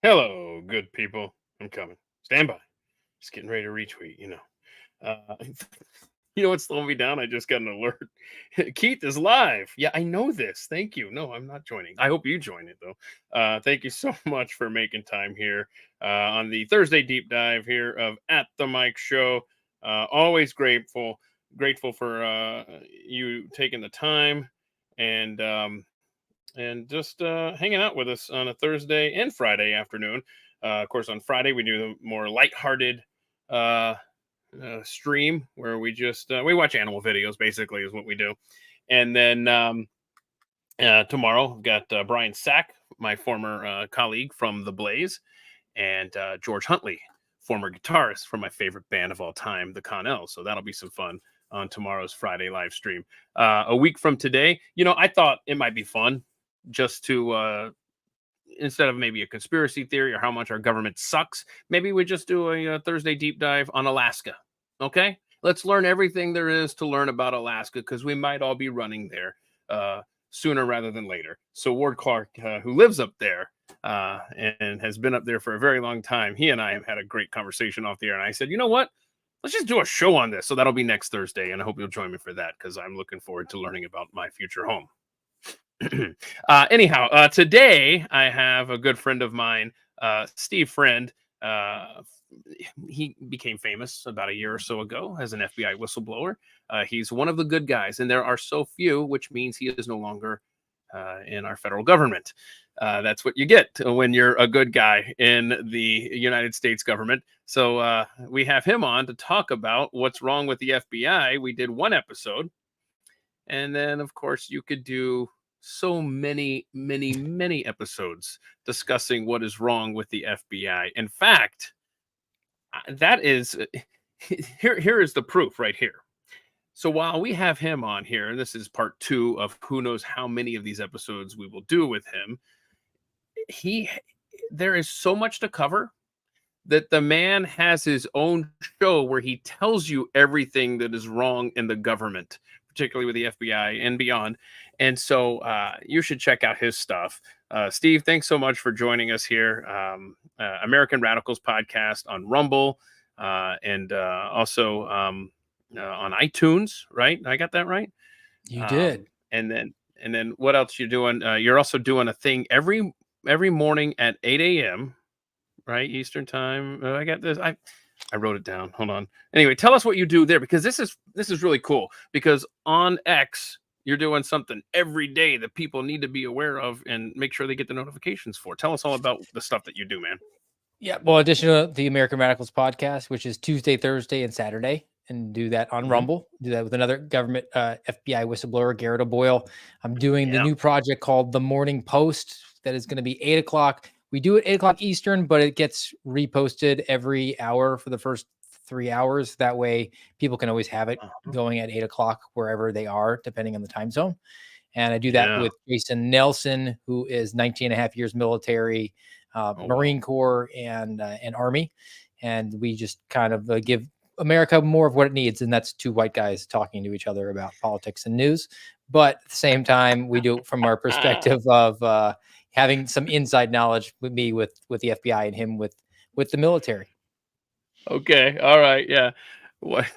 Hello, good people. I'm coming. Stand by. Just getting ready to retweet. Uh, what's slowing me down? I just got an alert. Keith is live. Yeah, I know this. Thank you. No, I'm not joining. I hope you join it, though. Thank you so much for making time here on the Thursday deep dive here of At the Mike Show. Always grateful for you taking the time and just hanging out with us on a Thursday and Friday afternoon. Of course, on Friday we do the more lighthearted uh, stream where we just we watch animal videos. Basically, is what we do. And then tomorrow we've got Brian Sack, my former colleague from The Blaze, and George Huntley, former guitarist from my favorite band of all time, the Connells. So that'll be some fun on tomorrow's Friday live stream. A week from today, I thought it might be fun just to instead of maybe a conspiracy theory or how much our government sucks, maybe we just do a Thursday deep dive on Alaska. Okay, let's learn everything there is to learn about Alaska, because we might all be running there sooner rather than later. So Ward Clark, who lives up there and has been up there for a very long time, he and I have had a great conversation off the air, and I said, you know what, let's just do a show on this. So that'll be next Thursday, and I hope you'll join me for that, because I'm looking forward to learning about my future home. Anyhow, today I have a good friend of mine, Steve Friend. He became famous about a year or so ago as an FBI whistleblower. He's one of the good guys, and there are so few, which means he is no longer in our federal government. That's what you get when you're a good guy in the United States government. So we have him on to talk about what's wrong with the FBI. We did one episode, and then, of course, you could do so many episodes discussing what is wrong with the FBI. In fact, that is here is the proof right here. So while we have him on here, and this is part 2 of who knows how many of these episodes we will do with him, there is so much to cover that the man has his own show where he tells you everything that is wrong in the government, particularly with the FBI and beyond. And so you should check out his stuff. Steve, thanks so much for joining us here. American Radicals podcast on Rumble and also on iTunes, right? I got that right? You did. And then what else you're doing? You're also doing a thing every morning at 8 a.m., right? Eastern time. I got this. I wrote it down. Hold on. Anyway, tell us what you do there, because this is really cool, because on X, you're doing something every day that people need to be aware of and make sure they get the notifications for. Tell us all about the stuff that you do, man. Yeah. Well, addition to the American Radicals podcast, which is Tuesday, Thursday, and Saturday, and do that on Rumble. Do that with another government FBI whistleblower, Garrett O'Boyle. I'm doing the new project called The Morning Post that is going to be 8 o'clock. We do it 8 o'clock Eastern, but it gets reposted every hour for the first 3 hours. That way people can always have it going at 8 o'clock wherever they are, depending on the time zone. And I do that with Jason Nelson, who is 19 and a half years military, Marine Corps and Army. And we just kind of give America more of what it needs. And that's 2 white guys talking to each other about politics and news. But at the same time, we do it from our perspective of having some inside knowledge with me with the FBI and him with the military. Okay. All right. Yeah.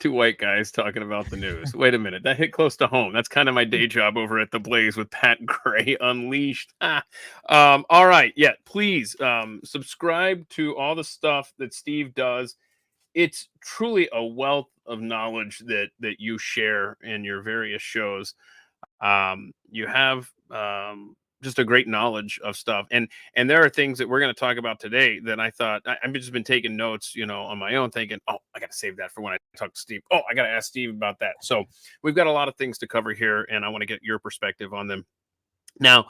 2 white guys talking about the news. Wait a minute. That hit close to home. That's kind of my day job over at The Blaze with Pat Gray Unleashed. All right. Yeah. Please subscribe to all the stuff that Steve does. It's truly a wealth of knowledge that you share in your various shows. You have just a great knowledge of stuff, and there are things that we're going to talk about today that I thought I've just been taking notes, on my own, thinking, oh, I got to save that for when I talk to Steve. Oh, I got to ask Steve about that. So we've got a lot of things to cover here, and I want to get your perspective on them. Now,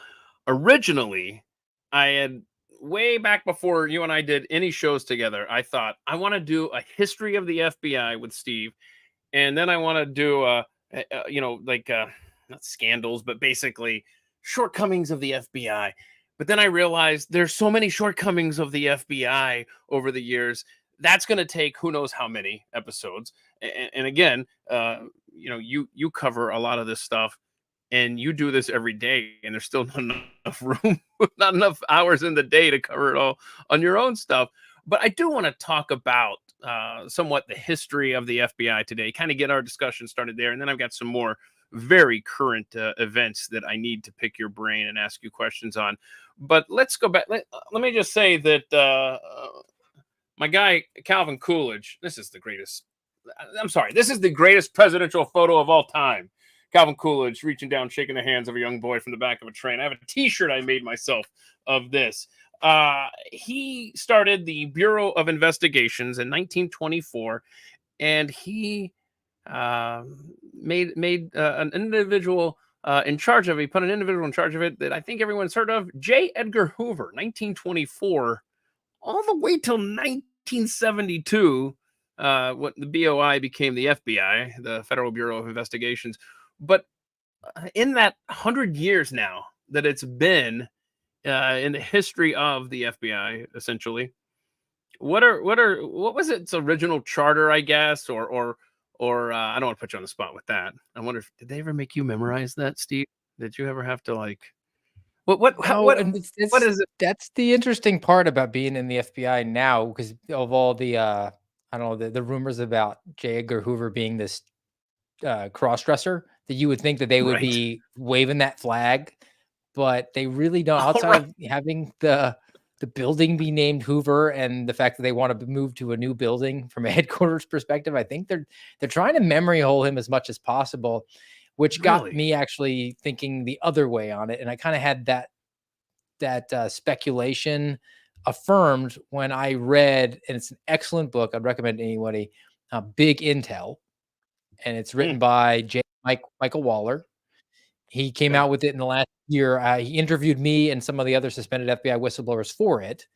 originally, I had, way back before you and I did any shows together, I thought I want to do a history of the FBI with Steve, and then I want to do not scandals, but basically shortcomings of the FBI. But then I realized there's so many shortcomings of the FBI over the years. That's going to take who knows how many episodes. And again, you cover a lot of this stuff. and you do this every day, and there's still not enough room, not enough hours in the day to cover it all on your own stuff. But I do want to talk about somewhat the history of the FBI today, kind of get our discussion started there. And then I've got some more very current events that I need to pick your brain and ask you questions on. But let's go back. Let me just say that my guy, Calvin Coolidge, this is the greatest. I'm sorry, this is the greatest presidential photo of all time. Calvin Coolidge reaching down, shaking the hands of a young boy from the back of a train. I have a T-shirt I made myself of this. He started the Bureau of Investigations in 1924, and he made an individual in charge of it. He put an individual in charge of it that I think everyone's heard of, J. Edgar Hoover, 1924, all the way till 1972. What the BOI became the FBI, the Federal Bureau of Investigations. But in that 100 years now that it's been in the history of the FBI, essentially, what was its original charter, I guess, or I don't want to put you on the spot with that. I wonder if did they ever make you memorize that, Steve? Did you ever have to like No, and what is it? that's the interesting part about being in the FBI now, because of all the I don't know, the rumors about J. Edgar Hoover being this cross-dresser, that you would think that they would Right. be waving that flag, but they really don't. All Outside right. of having the building be named Hoover and the fact that they want to move to a new building from a headquarters perspective, I think they're trying to memory hole him as much as possible, which got Really? me actually thinking the other way on it. And I kind of had that speculation affirmed when I read, and it's an excellent book. I'd recommend to anybody, Big Intel, and it's written by Michael Waller. He came Okay. out with it in the last year. He interviewed me and some of the other suspended FBI whistleblowers for it,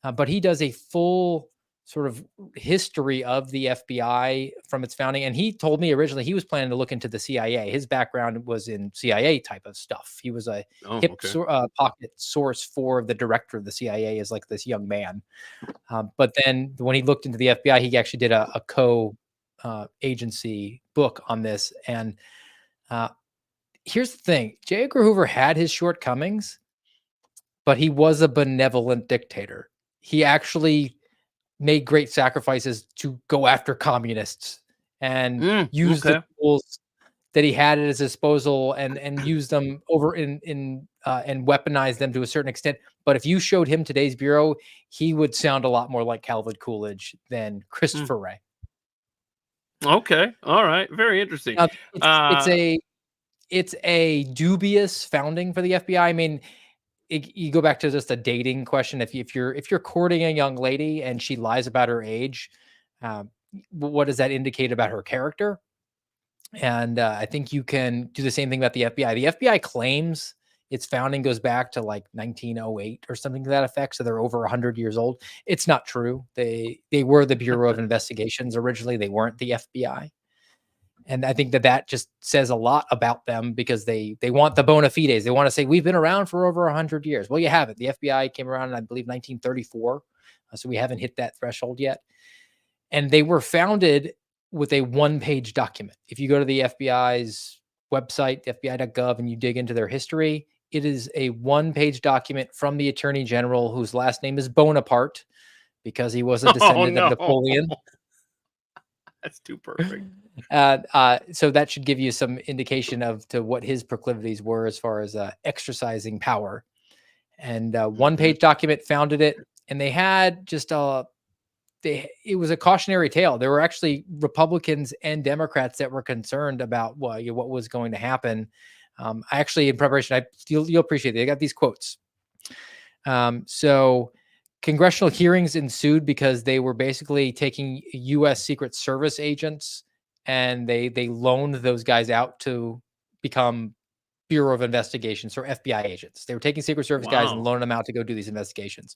but he does a full sort of history of the FBI from its founding. And he told me originally he was planning to look into the CIA. His background was in CIA type of stuff. He was a Oh, hip okay. pocket source for the director of the CIA, is like this young man. But then when he looked into the FBI, he actually did a co-agency book on this. And here's the thing. J. Edgar Hoover had his shortcomings, but he was a benevolent dictator. He actually made great sacrifices to go after communists and use the Okay. tools that he had at his disposal and use them over and weaponize them to a certain extent. But if you showed him today's bureau, he would sound a lot more like Calvin Coolidge than Christopher Wray. Okay. All right. Very interesting. Now, it's a dubious founding for the FBI. I mean, you go back to just a dating question. If you're courting a young lady and she lies about her age, what does that indicate about her character? And I think you can do the same thing about the FBI. The FBI claims its founding goes back to like 1908 or something to that effect. So they're over 100 years old. It's not true. They were the Bureau of Investigations originally. They weren't the FBI. And I think that just says a lot about them, because they want the bona fides. They want to say, we've been around for over 100 years. Well, you haven't. The FBI came around in, I believe, 1934. So we haven't hit that threshold yet. And they were founded with a one-page document. If you go to the FBI's website, fbi.gov, and you dig into their history, it is a one-page document from the Attorney General, whose last name is Bonaparte, because he was a descendant of Napoleon. That's too perfect. So that should give you some indication of to what his proclivities were as far as exercising power. And one-page document founded it, and they had just it was a cautionary tale. There were actually Republicans and Democrats that were concerned about what was going to happen. I actually, in preparation, you'll appreciate it. I got these quotes. So congressional hearings ensued because they were basically taking U.S. Secret Service agents, and they loaned those guys out to become Bureau of Investigations or FBI agents. They were taking Secret Service guys and loaning them out to go do these investigations.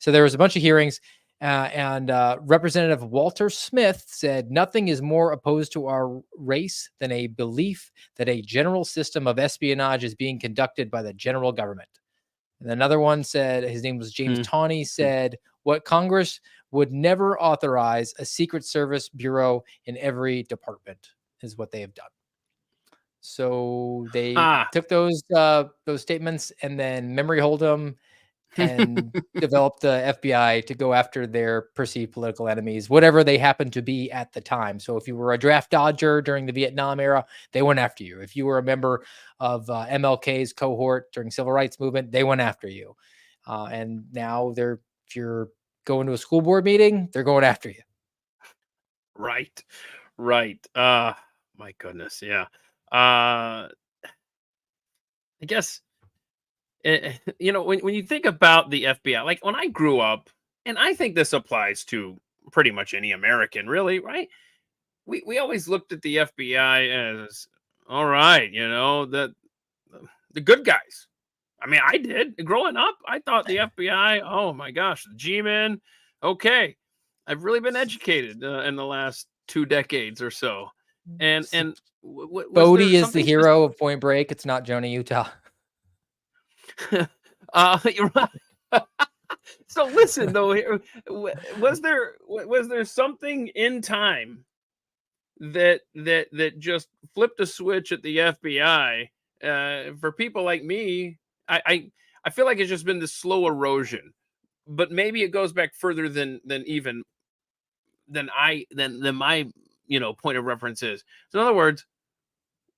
So there was a bunch of hearings, and Representative Walter Smith said, "Nothing is more opposed to our race than a belief that a general system of espionage is being conducted by the general government." And another one said, his name was James Tawney, said, "What Congress would never authorize a Secret Service bureau in every department is what they have done." So they Ah. took those statements and then memory hold them and developed the FBI to go after their perceived political enemies, whatever they happened to be at the time. So if you were a draft dodger during the Vietnam era, they went after you. If you were a member of MLK's cohort during civil rights movement, they went after you. And now if you're going to a school board meeting, they're going after you. Right. My goodness. Yeah. I guess, when you think about the FBI, like when I grew up, and I think this applies to pretty much any American, really, right? We always looked at the FBI as, all right, the good guys. I mean, I did growing up. I thought the FBI, oh my gosh, the G-men. Okay, I've really been educated in the last 2 decades or so. And was Bodie there is the something hero of Point Break. It's not Jonah Utah. You're right. So listen, though, was there something in time that just flipped a switch at the FBI? For people like me, I feel like it's just been this slow erosion, but maybe it goes back further than my point of reference is. So in other words,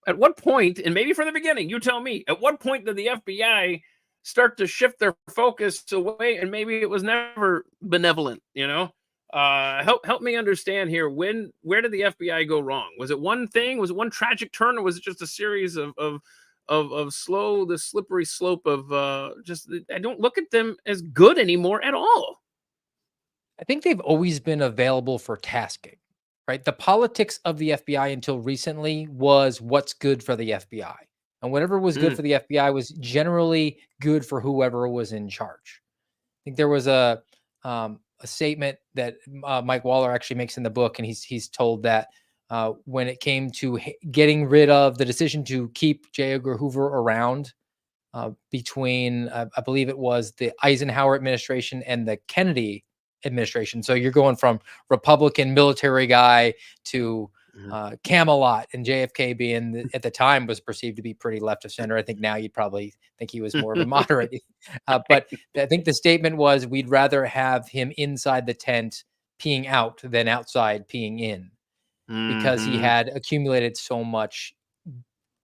at what point, and maybe from the beginning, you tell me, at what point did the FBI start to shift their focus away? And maybe it was never benevolent, help me understand here. Where did the FBI go wrong? Was it one thing? Was it one tragic turn, or was it just a series of the slippery slope of just, I don't look at them as good anymore at all. I think they've always been available for tasking, right? The politics of the FBI until recently was what's good for the FBI. And whatever was good for the FBI was generally good for whoever was in charge. I think there was a statement that Mike Waller actually makes in the book, and he's told that when it came to getting rid of the decision to keep J. Edgar Hoover around between, I believe it was the Eisenhower administration and the Kennedy administration. So you're going from Republican military guy to Camelot, and JFK being at the time was perceived to be pretty left of center. I think now you'd probably think he was more of a moderate. But I think the statement was, we'd rather have him inside the tent peeing out than outside peeing in, because he had accumulated so much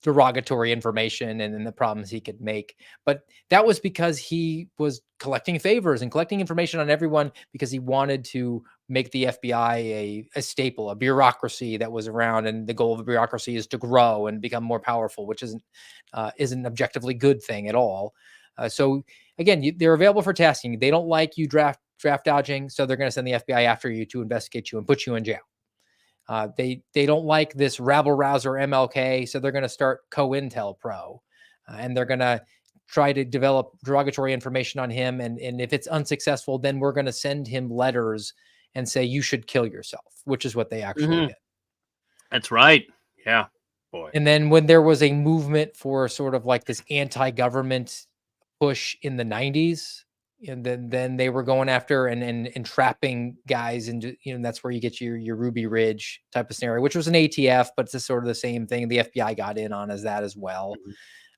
derogatory information and then the problems he could make. But that was because he was collecting favors and collecting information on everyone, because he wanted to make the FBI a staple, a bureaucracy that was around. And the goal of the bureaucracy is to grow and become more powerful, which isn't an objectively good thing at all. So again, they're available for tasking. They don't like you draft dodging, so they're going to send the FBI after you to investigate you and put you in jail. They don't like this rabble rouser MLK, so they're going to start COINTEL Pro, and they're going to try to develop derogatory information on him. And if it's unsuccessful, then we're going to send him letters and say, you should kill yourself, which is what they actually did. That's right. Yeah. Boy. And then when there was a movement for sort of like this anti-government push in the 90s, and then they were going after and entrapping guys into, that's where you get your Ruby Ridge type of scenario, which was an ATF, but it's sort of the same thing. The FBI got in on as that as well.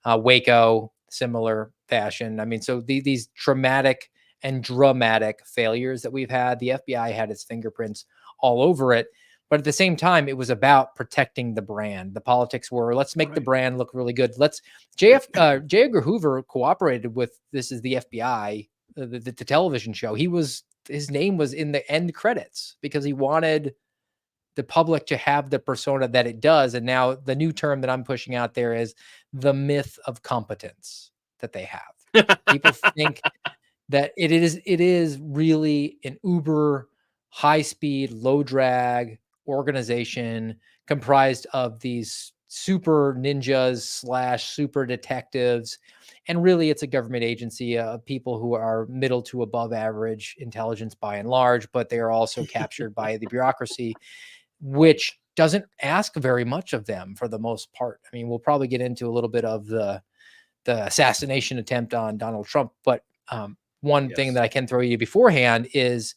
Waco, similar fashion. I mean, so these traumatic and dramatic failures that we've had, the FBI had its fingerprints all over it. But at the same time, it was about protecting the brand. The politics were, let's make the brand look really good. J. Edgar Hoover cooperated with This Is the FBI, the television show. His name was in the end credits because he wanted the public to have the persona that it does. And now the new term that I'm pushing out there is the myth of competence that they have. People think that it is really an uber high speed, low drag organization comprised of these super ninjas / super detectives. And really, it's a government agency of people who are middle to above average intelligence by and large, but they are also captured by the bureaucracy, which doesn't ask very much of them for the most part. I mean, we'll probably get into a little bit of the assassination attempt on Donald Trump, but one thing that I can throw you beforehand is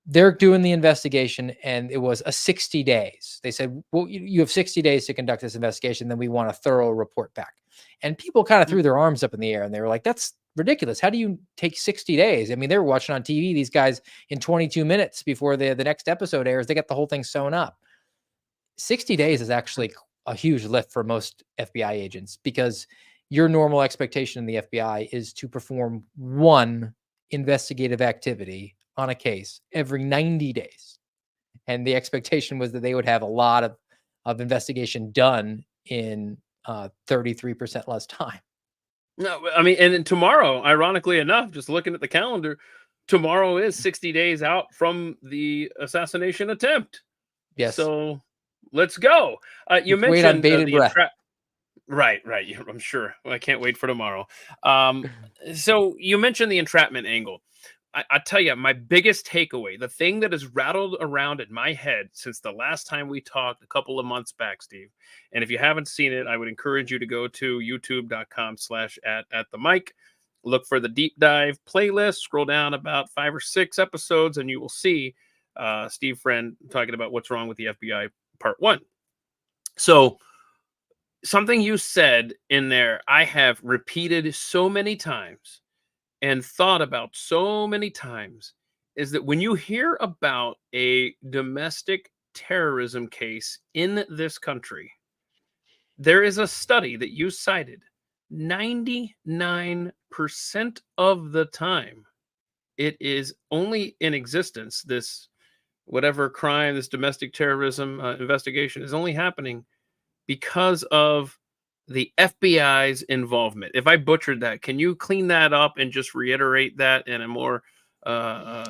they're doing the investigation, and it was a 60 days. They said, well, you have 60 days to conduct this investigation. Then we want a thorough report back. And people kind of threw their arms up in the air, and they were like, that's ridiculous. How do you take 60 days? I mean, they were watching on TV, these guys in 22 minutes before the next episode airs, they got the whole thing sewn up. 60 days is actually a huge lift for most FBI agents, because your normal expectation in the FBI is to perform one investigative activity on a case every 90 days. And the expectation was that they would have a lot of investigation done in 33% less time. No, I mean, and then tomorrow, ironically enough, just looking at the calendar, tomorrow is 60 days out from the assassination attempt. Yes. So let's go. You Let's wait on mentioned bated breath. Right. Yeah, I'm sure. I can't wait for tomorrow. So you mentioned the entrapment angle. I tell you, my biggest takeaway, the thing that has rattled around in my head since the last time we talked a couple of months back, Steve, and if you haven't seen it, I would encourage you to go to youtube.com/@the-mic, look for the deep dive playlist, scroll down about 5 or 6 episodes, and you will see Steve Friend talking about what's wrong with the FBI part 1. So something you said in there, I have repeated so many times and thought about so many times, is that when you hear about a domestic terrorism case in this country, there is a study that you cited, 99% of the time, it is only in existence, this whatever crime, this domestic terrorism investigation is only happening because of the FBI's involvement. If I butchered that, can you clean that up and just reiterate that in a more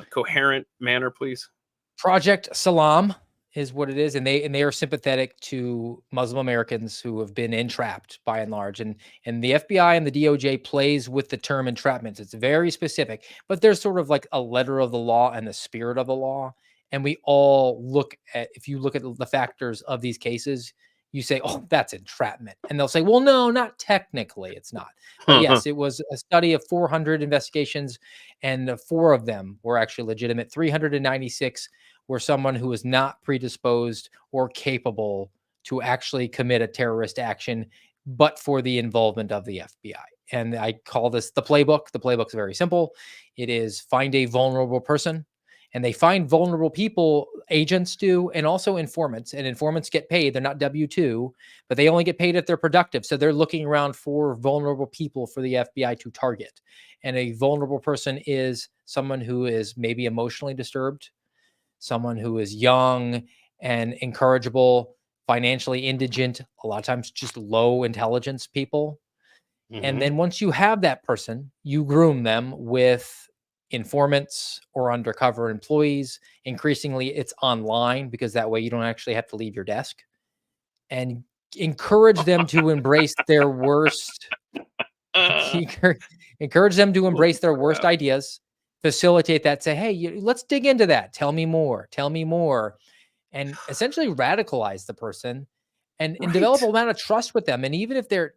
coherent manner, please? Project Salam is what it is, and they are sympathetic to Muslim Americans who have been entrapped by and large. And the FBI and the DOJ plays with the term entrapment. It's very specific, but there's sort of like a letter of the law and the spirit of the law. And we all look at, if you look at the factors of these cases, you say, oh, that's entrapment. And they'll say, well, no, not technically, it's not. But yes, it was a study of 400 investigations, and 4 of them were actually legitimate. 396 were someone who was not predisposed or capable to actually commit a terrorist action, but for the involvement of the FBI. And I call this the playbook. The playbook's very simple. It is find a vulnerable person. And they find vulnerable people, agents do, and also informants. And informants get paid. They're not W-2, but they only get paid if they're productive. So they're looking around for vulnerable people for the FBI to target. And a vulnerable person is someone who is maybe emotionally disturbed, someone who is young and incorrigible, financially indigent, a lot of times just low intelligence people. And then once you have that person, you groom them with informants or undercover employees. Increasingly, it's online, because that way you don't actually have to leave your desk, and encourage them to embrace their worst. Encourage them to embrace their worst ideas, facilitate that, say, hey, let's dig into that. Tell me more, and essentially radicalize the person and develop a amount of trust with them. And even if they're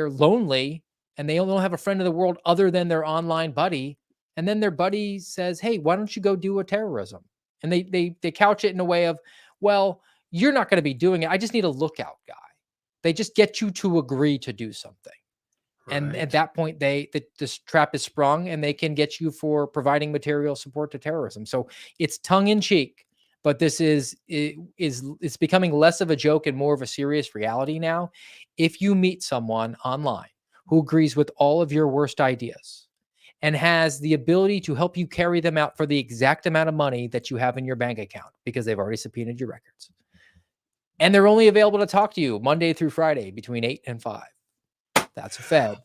lonely and they don't have a friend in the world other than their online buddy, and then their buddy says, hey, why don't you go do a terrorism? And they couch it in a way of, well, you're not going to be doing it. I just need a lookout guy. They just get you to agree to do something. And at that point, this trap is sprung, and they can get you for providing material support to terrorism. So it's tongue in cheek, but this it's becoming less of a joke and more of a serious reality now. If you meet someone online who agrees with all of your worst ideas and has the ability to help you carry them out for the exact amount of money that you have in your bank account, because they've already subpoenaed your records, and they're only available to talk to you Monday through Friday between 8 and 5. That's a Fed.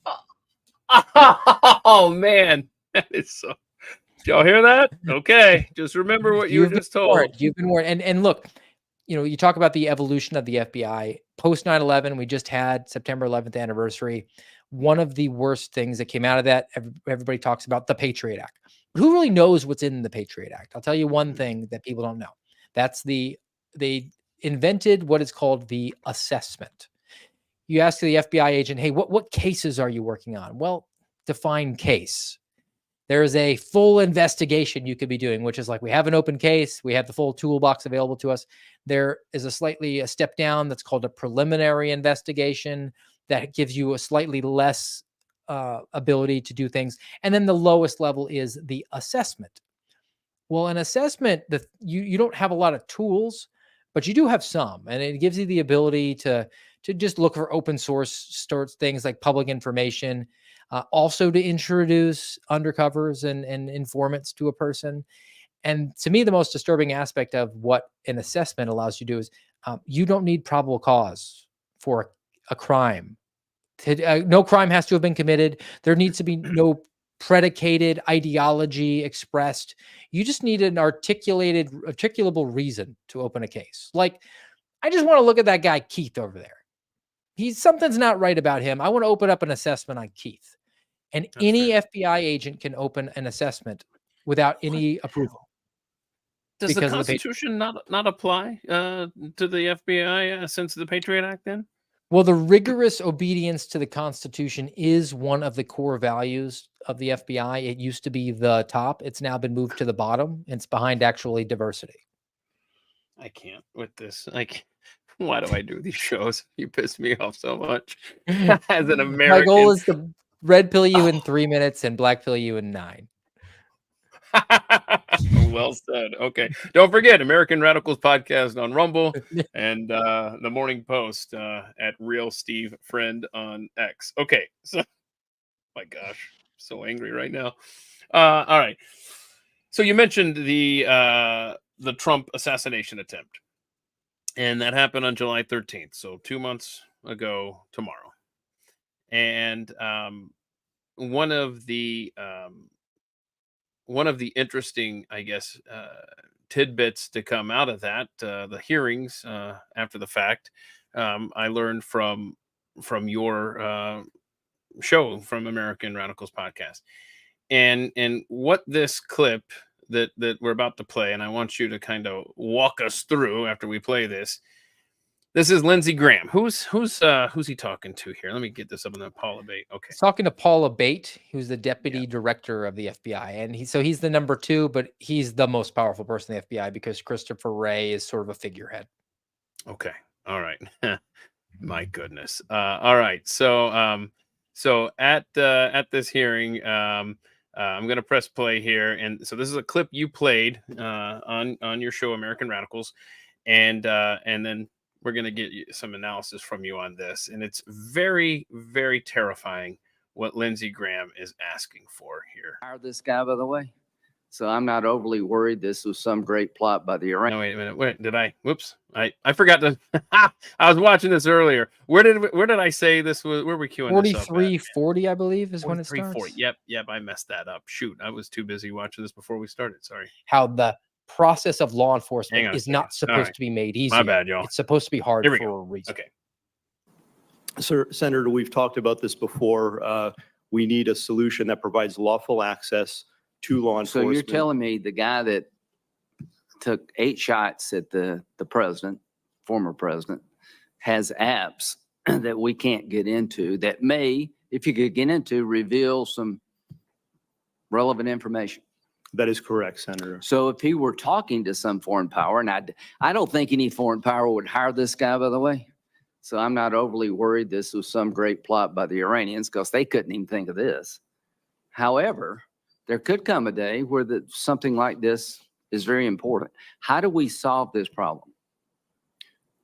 Oh, man. That is so. Did y'all hear that? Okay. Just remember what you just told. You've been warned. And look, you talk about the evolution of the FBI. Post 9/11, we just had September 11th anniversary. One of the worst things that came out of that, everybody talks about the Patriot Act. But who really knows what's in the Patriot Act? I'll tell you one thing that people don't know. That's they invented what is called the assessment. You ask the FBI agent, hey, what cases are you working on? Well, define case. There's a full investigation you could be doing, which is like, we have an open case. We have the full toolbox available to us. There is a step down that's called a preliminary investigation that gives you a slightly less ability to do things. And then the lowest level is the assessment. Well, an assessment, you don't have a lot of tools, but you do have some, and it gives you the ability to just look for open source things like public information, also to introduce undercovers and informants to a person. And to me, the most disturbing aspect of what an assessment allows you to do is you don't need probable cause for a crime. No crime has to have been committed. There needs to be no predicated ideology expressed. You just need an articulable reason to open a case. Like, I just want to look at that guy Keith over there. Something's not right about him. I want to open up an assessment on Keith. And That's any fair. FBI agent can open an assessment without any approval. Does the because of the Constitution not apply to the FBI since the Patriot Act then? Well, the rigorous obedience to the Constitution is one of the core values of the FBI. It used to be the top. It's now been moved to the bottom. And it's behind actually diversity. I can't with this. Why do I do these shows? You piss me off so much. As an American, my goal is to red pill you in 3 minutes and black pill you in 9. Well said. Okay. Don't forget American Radicals podcast on Rumble and the Morning Post at Real Steve Friend on X. Okay. So, my gosh, so angry right now. All right. So you mentioned the Trump assassination attempt, and that happened on July 13th. So 2 months ago tomorrow. And one of the interesting, I guess, tidbits to come out of that, the hearings after the fact, I learned from your show, from American Radicals podcast, and what this clip that we're about to play, and I want you to kind of walk us through after we play this. This is Lindsey Graham. Who's he talking to here? Let me get this up on the Paula Bate. Okay. He's talking to Paula Bate, who's the deputy director of the FBI. And he's the number 2, but he's the most powerful person in the FBI because Christopher Wray is sort of a figurehead. Okay. All right. My goodness. All right. So at this hearing, I'm going to press play here. And so this is a clip you played on your show, American Radicals. And then we're going to get some analysis from you on this. And it's very, very terrifying what Lindsey Graham is asking for here. Hired this guy, by the way. So I'm not overly worried this was some great plot by the Iranians. No, wait a minute. Whoops. I forgot to. I was watching this earlier. Where did I say this was? Where were we queuing 4340, I believe, is when it starts. 4340. Yep. I messed that up. Shoot. I was too busy watching this before we started. Sorry. How the process of law enforcement is not supposed to be made easy. My bad, y'all. It's supposed to be hard for a reason. Okay. Sir, Senator, we've talked about this before. We need a solution that provides lawful access to law enforcement. So you're telling me the guy that took 8 shots at the president, former president, has apps that we can't get into that may, if you could get into, reveal some relevant information. That is correct, Senator. So if he were talking to some foreign power, and I don't think any foreign power would hire this guy, by the way. So I'm not overly worried this was some great plot by the Iranians because they couldn't even think of this. However, there could come a day where something like this is very important. How do we solve this problem?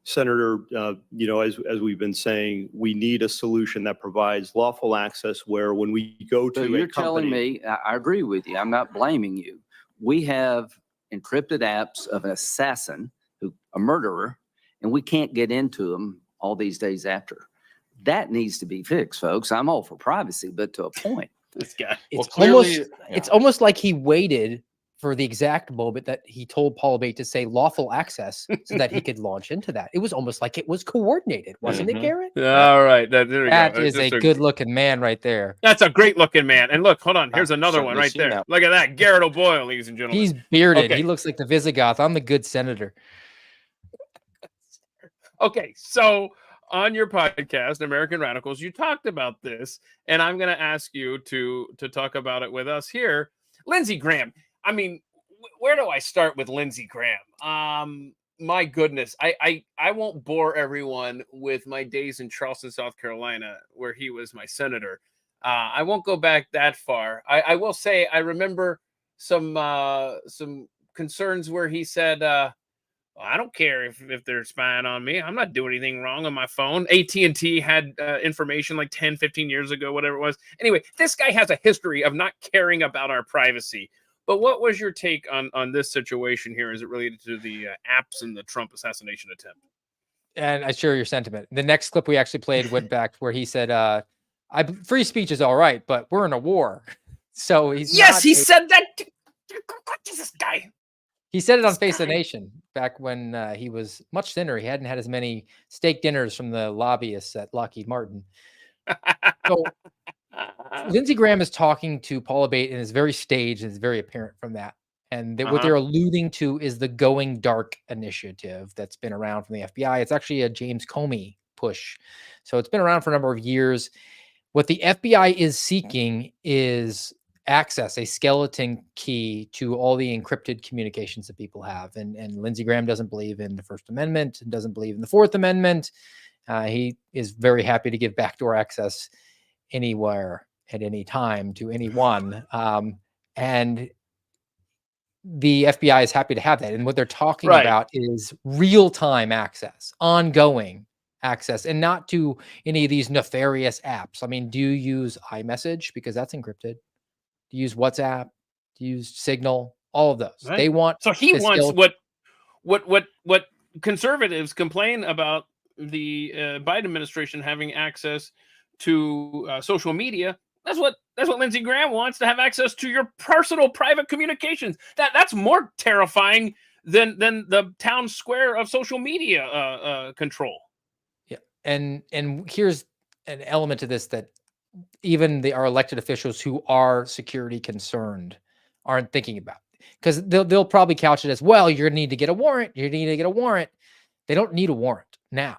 Senator, as we've been saying, we need a solution that provides lawful access where when we go to So a you're company. telling me, I agree with you. I'm not blaming you. We have encrypted apps of an assassin, a murderer, and we can't get into them all these days after. That needs to be fixed, folks. I'm all for privacy, but to a point. This guy. It's almost like he waited for the exact moment that he told Paula Bate to say lawful access so that he could launch into that. It was almost like it was coordinated, wasn't it, Garrett? All right. That is a good-looking man right there. That's a great-looking man. And look, hold on. Here's another one right there. Look at that. Garrett O'Boyle, ladies and gentlemen. He's bearded. Okay. He looks like the Visigoth. I'm the good senator. Okay. So on your podcast, American Radicals, you talked about this, and I'm going to ask you to talk about it with us here. Lindsey Graham. I mean, where do I start with Lindsey Graham? My goodness, I won't bore everyone with my days in Charleston, South Carolina, where he was my senator. I won't go back that far. I will say I remember some concerns where he said, I don't care if they're spying on me. I'm not doing anything wrong on my phone. AT&T had information like 10, 15 years ago, whatever it was. Anyway, this guy has a history of not caring about our privacy. But what was your take on this situation here as it related to the apps and the Trump assassination attempt? And I share your sentiment. The next clip we actually played went back where he said, free speech is all right, but we're in a war. So he said that. What is this guy? He said it on Face the Nation back when he was much thinner. He hadn't had as many steak dinners from the lobbyists at Lockheed Martin. So Lindsey Graham is talking to Paula Bate and is very staged and it's very apparent from that. And what they're alluding to is the Going Dark initiative that's been around from the FBI. It's actually a James Comey push. So it's been around for a number of years. What the FBI is seeking is access, a skeleton key to all the encrypted communications that people have. And Lindsey Graham doesn't believe in the First Amendment and doesn't believe in the Fourth Amendment. He is very happy to give backdoor access anywhere at any time to anyone. And the FBI is happy to have that. And what they're talking about is real-time access, ongoing access, and not to any of these nefarious apps. I mean, do you use iMessage? Because that's encrypted. Do you use WhatsApp? Do you use Signal? All of those. Right. They want. So he wants what conservatives complain about the Biden administration having access to social media. That's what Lindsey Graham wants, to have access to your personal private communications. That's more terrifying than the town square of social media control. Yeah, and here's an element to this that even our elected officials who are security concerned aren't thinking about, because they'll probably couch it as, well, you're gonna need to get a warrant. You need to get a warrant. They don't need a warrant now.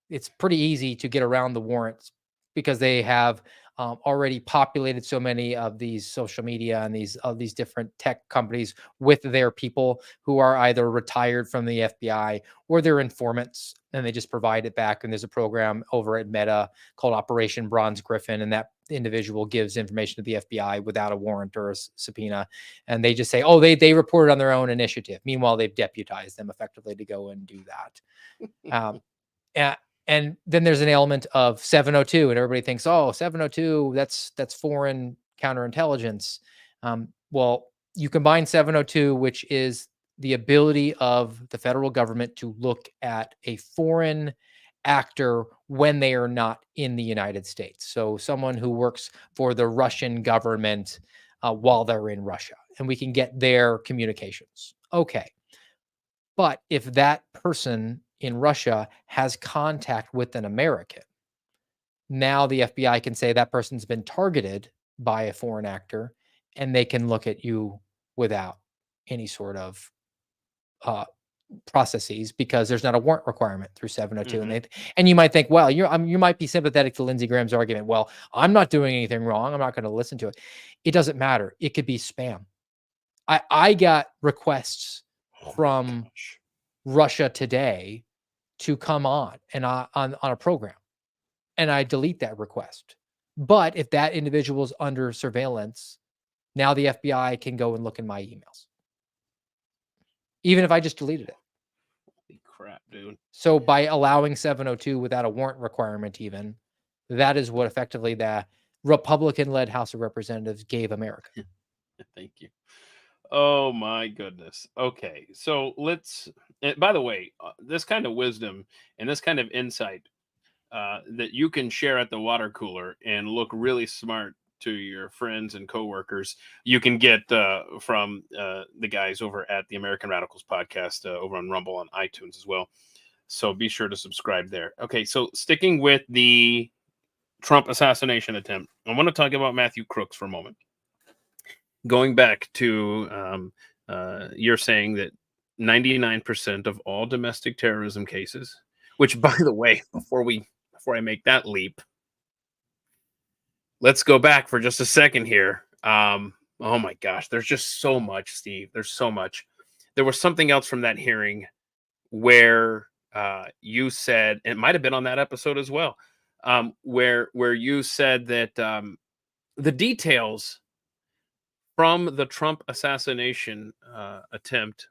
It's pretty easy to get around the warrants because they have already populated so many of these social media and these different tech companies with their people who are either retired from the FBI or they're informants, and they just provide it back. And there's a program over at Meta called Operation Bronze Griffin, and that individual gives information to the FBI without a warrant or a subpoena, and they just say, oh, they reported on their own initiative. Meanwhile, they've deputized them effectively to go and do that. And then there's an element of 702, and everybody thinks, oh, 702, that's foreign counterintelligence. Well, you combine 702, which is the ability of the federal government to look at a foreign actor when they are not in the United States. So someone who works for the Russian government while they're in Russia, and we can get their communications. Okay. But if that person in Russia has contact with an American, now the FBI can say that person's been targeted by a foreign actor, and they can look at you without any sort of processes, because there's not a warrant requirement through 702. Mm-hmm. And you might think, well, you might be sympathetic to Lindsey Graham's argument. Well, I'm not doing anything wrong. I'm not going to listen to it. It doesn't matter. It could be spam. I got requests from Russia Today to come on and on a program, and I delete that request. But if that individual is under surveillance, now the FBI can go and look in my emails, even if I just deleted it. Holy crap, dude. So by allowing 702 without a warrant requirement, even, that is what effectively the Republican-led House of Representatives gave America. Thank you. Oh my goodness. Okay, so let's. By the way, this kind of wisdom and this kind of insight that you can share at the water cooler and look really smart to your friends and coworkers, you can get from the guys over at the American Radicals podcast over on Rumble on iTunes as well. So be sure to subscribe there. Okay, so sticking with the Trump assassination attempt, I want to talk about Matthew Crooks for a moment. Going back to you're saying that 99% of all domestic terrorism cases, which, by the way, before we before I make that leap, let's go back for just a second here. Oh my gosh, there's just so much, Steve. There's so much. There was something else from that hearing where you said, it might have been on that episode as well, where you said that the details from the Trump assassination attempt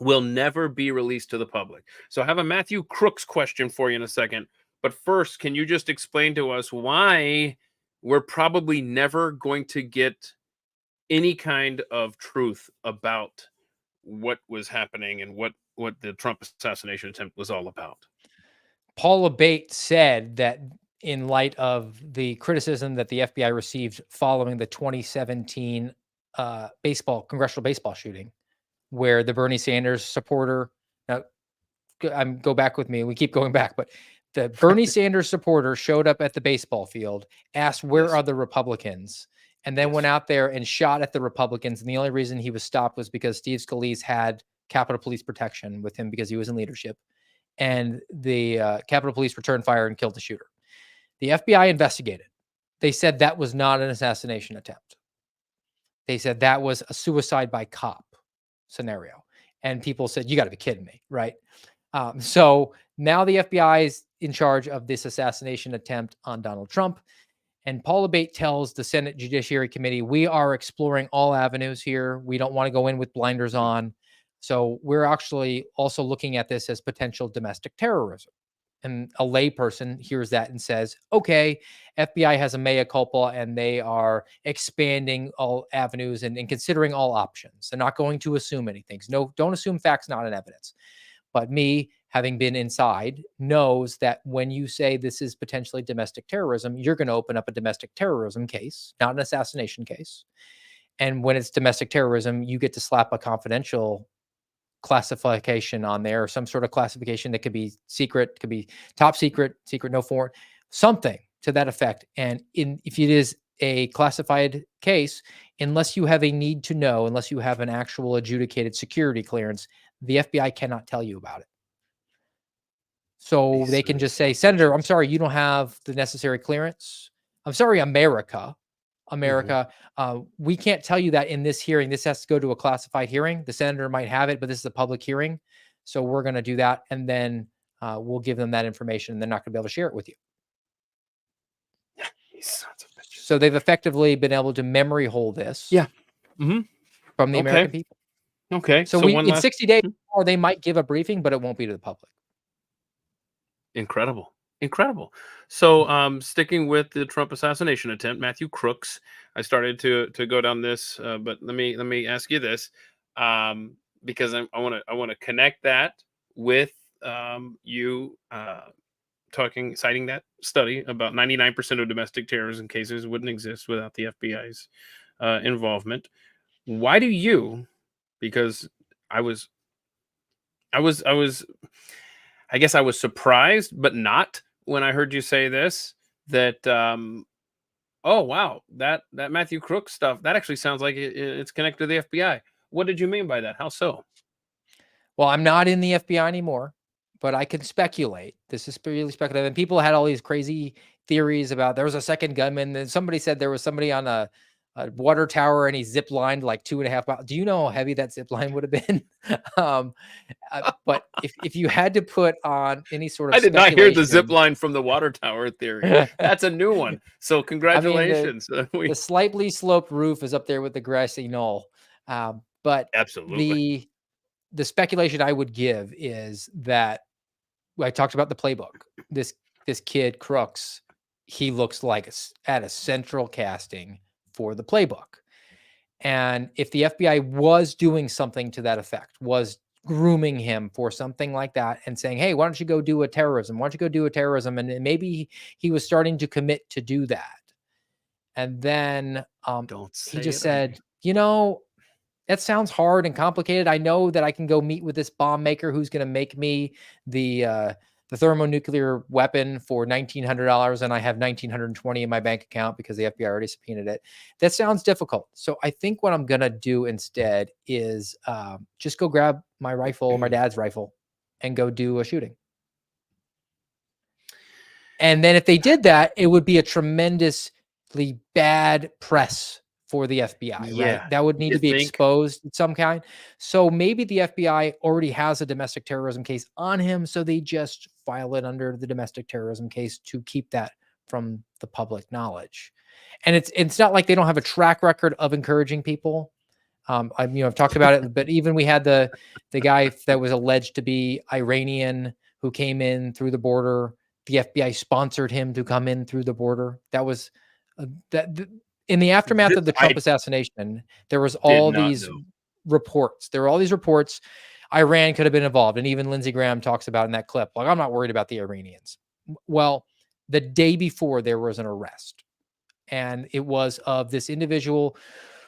will never be released to the public. So I have a Matthew Crooks question for you in a second. But first, can you just explain to us why we're probably never going to get any kind of truth about what was happening and what the Trump assassination attempt was all about? Paula Bates said that in light of the criticism that the FBI received following the 2017 congressional baseball shooting, where the Bernie Sanders supporter, now go back with me, we keep going back, but the Bernie Sanders supporter showed up at the baseball field, asked where are the Republicans, and then went out there and shot at the Republicans. And the only reason he was stopped was because Steve Scalise had Capitol Police protection with him because he was in leadership. And the Capitol Police returned fire and killed the shooter. The FBI investigated. They said that was not an assassination attempt. They said that was a suicide by cop scenario. And people said, you got to be kidding me, right? So now the FBI is in charge of this assassination attempt on Donald Trump. And Paula Bates tells the Senate Judiciary Committee, we are exploring all avenues here. We don't want to go in with blinders on. So we're actually also looking at this as potential domestic terrorism. And a layperson hears that and says, okay, FBI has a mea culpa and they are expanding all avenues and considering all options. They're not going to assume anything. No, don't assume facts not in evidence. But me, having been inside, knows that when you say this is potentially domestic terrorism, you're going to open up a domestic terrorism case, not an assassination case. And when it's domestic terrorism, you get to slap a confidential classification on there, or some sort of classification that could be secret, could be top secret, secret no foreign, something to that effect. And if it is a classified case, unless you have a need to know, unless you have an actual adjudicated security clearance, the FBI cannot tell you about it. So they can just say, Senator, I'm sorry, you don't have the necessary clearance. I'm sorry, America, we can't tell you that in this hearing. This has to go to a classified hearing. The senator might have it, but this is a public hearing. So we're going to do that. And then we'll give them that information. And they're not going to be able to share it with you. So they've effectively been able to memory hold this from the American people. Okay. So in 60 days, or they might give a briefing, but it won't be to the public. Incredible. So sticking with the Trump assassination attempt, Matthew Crooks, I started to go down this, but let me ask you this, because I want to connect that with you citing that study about 99% of domestic terrorism cases wouldn't exist without the FBI's involvement. Why do you? Because I guess I was surprised, but not, when I heard you say this, that, oh, wow, that Matthew Crooks stuff, that actually sounds like it's connected to the FBI. What did you mean by that? How so? Well, I'm not in the FBI anymore, but I can speculate. This is really speculative. And people had all these crazy theories about there was a second gunman. And somebody said there was somebody on a water tower and he zip lined like 2.5 miles. Do you know how heavy that zip line would have been? But if you had to put on any sort of, I did not hear the zip line from the water tower theory. That's a new one. So congratulations. I mean, the slightly sloped roof is up there with the grassy knoll. But absolutely, the speculation I would give is that I talked about the playbook. This kid Crooks, he looks like at a central casting for the playbook. And if the FBI was doing something to that effect, was grooming him for something like that and saying, hey, why don't you go do a terrorism? Why don't you go do a terrorism? And maybe he was starting to commit to do that. And then he just said, that sounds hard and complicated. I know that I can go meet with this bomb maker who's going to make me the thermonuclear weapon for $1,900, and I have $1,920 in my bank account because the FBI already subpoenaed it. That sounds difficult. So I think what I'm going to do instead is just go grab my rifle, my dad's rifle, and go do a shooting. And then if they did that, it would be a tremendously bad press for the FBI, Yeah, right? That would need you to be think? exposed in some kind. So maybe the FBI already has a domestic terrorism case on him, so they just file it under the domestic terrorism case to keep that from the public knowledge. And it's not like they don't have a track record of encouraging people. I've talked about it, but even we had the guy that was alleged to be Iranian who came in through the border. The FBI sponsored him to come in through the border. That was in the aftermath of the Trump assassination. There was all these reports. There were all these reports. Iran could have been involved, and even Lindsey Graham talks about in that clip. Like, I'm not worried about the Iranians. Well, the day before there was an arrest, and it was of this individual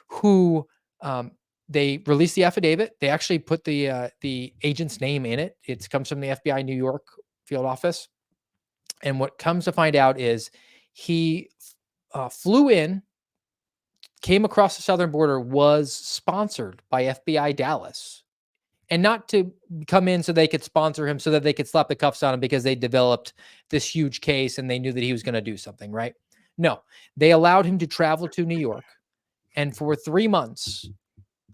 who they released the affidavit. They actually put the agent's name in it. It comes from the FBI New York field office. And what comes to find out is he flew in, came across the southern border, was sponsored by FBI Dallas, and not to come in so they could sponsor him so that they could slap the cuffs on him because they developed this huge case and they knew that he was going to do something, right? No, they allowed him to travel to New York, and for 3 months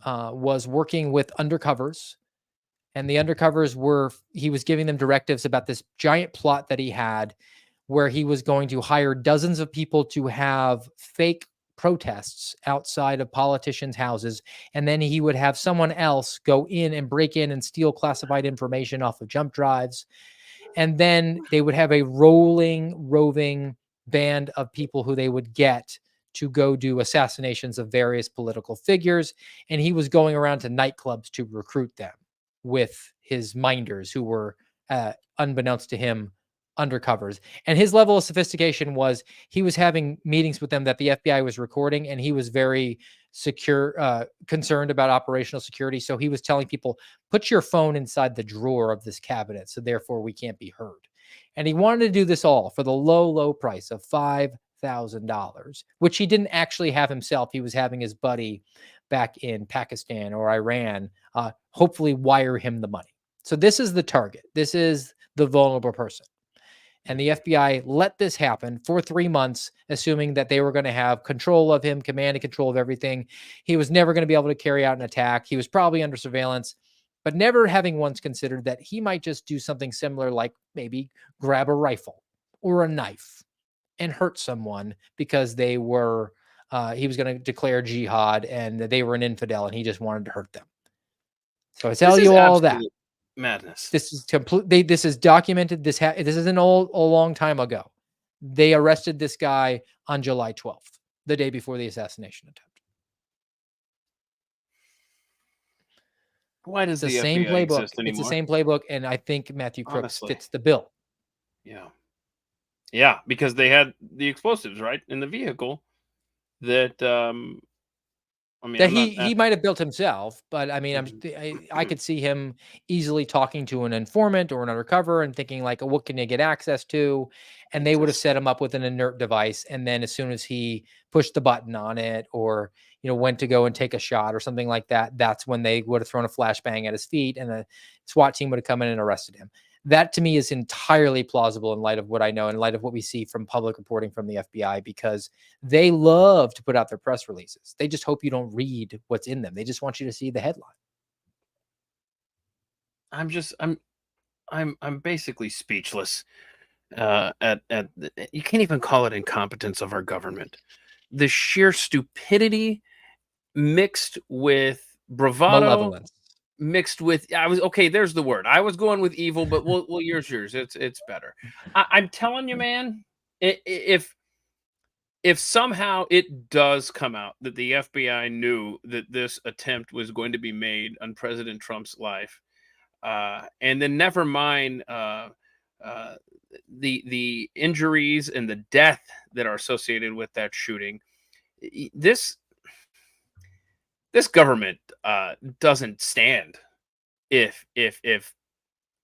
was working with undercovers. And the undercovers he was giving them directives about this giant plot that he had where he was going to hire dozens of people to have fake protests outside of politicians' houses. And then he would have someone else go in and break in and steal classified information off of jump drives. And then they would have a roving band of people who they would get to go do assassinations of various political figures. And he was going around to nightclubs to recruit them with his minders who were, unbeknownst to him, undercovers. And his level of sophistication was he was having meetings with them that the FBI was recording, and he was very concerned about operational security. So he was telling people, put your phone inside the drawer of this cabinet, so therefore we can't be heard. And he wanted to do this all for the low price of $5,000, which he didn't actually have himself. He was having his buddy back in Pakistan or Iran hopefully wire him the money. So this is the target. This is the vulnerable person. And the FBI let this happen for 3 months, assuming that they were going to have control of him, command and control of everything. He was never going to be able to carry out an attack. He was probably under surveillance, but never having once considered that he might just do something similar, like maybe grab a rifle or a knife and hurt someone because they were, he was going to declare jihad and they were an infidel and he just wanted to hurt them. So I tell you all that. Madness. This is complete. This is documented. This isn't a long time ago. They arrested this guy on July 12th, the day before the assassination attempt. Why does the the same FBI playbook? exist anymore? It's the same playbook, and I think Matthew Crooks Honestly. fits the bill. Yeah, because they had the explosives right in the vehicle that That he might have built himself, but I mean, I could see him easily talking to an informant or an undercover and thinking like, what can you get access to? And they would have set him up with an inert device. And then as soon as he pushed the button on it or, went to go and take a shot or something like that, that's when they would have thrown a flashbang at his feet and the SWAT team would have come in and arrested him. That to me is entirely plausible in light of what I know, in light of what we see from public reporting from the FBI, because they love to put out their press releases. They just hope you don't read what's in them. They just want you to see the headline. I'm basically speechless at you can't even call it incompetence of our government. The sheer stupidity mixed with bravado, malevolence. Mixed with there's the word. I was going with evil, but we'll use yours. It's better. I'm telling you, man, if somehow it does come out that the FBI knew that this attempt was going to be made on President Trump's life, and then never mind the injuries and the death that are associated with that shooting, this government doesn't stand if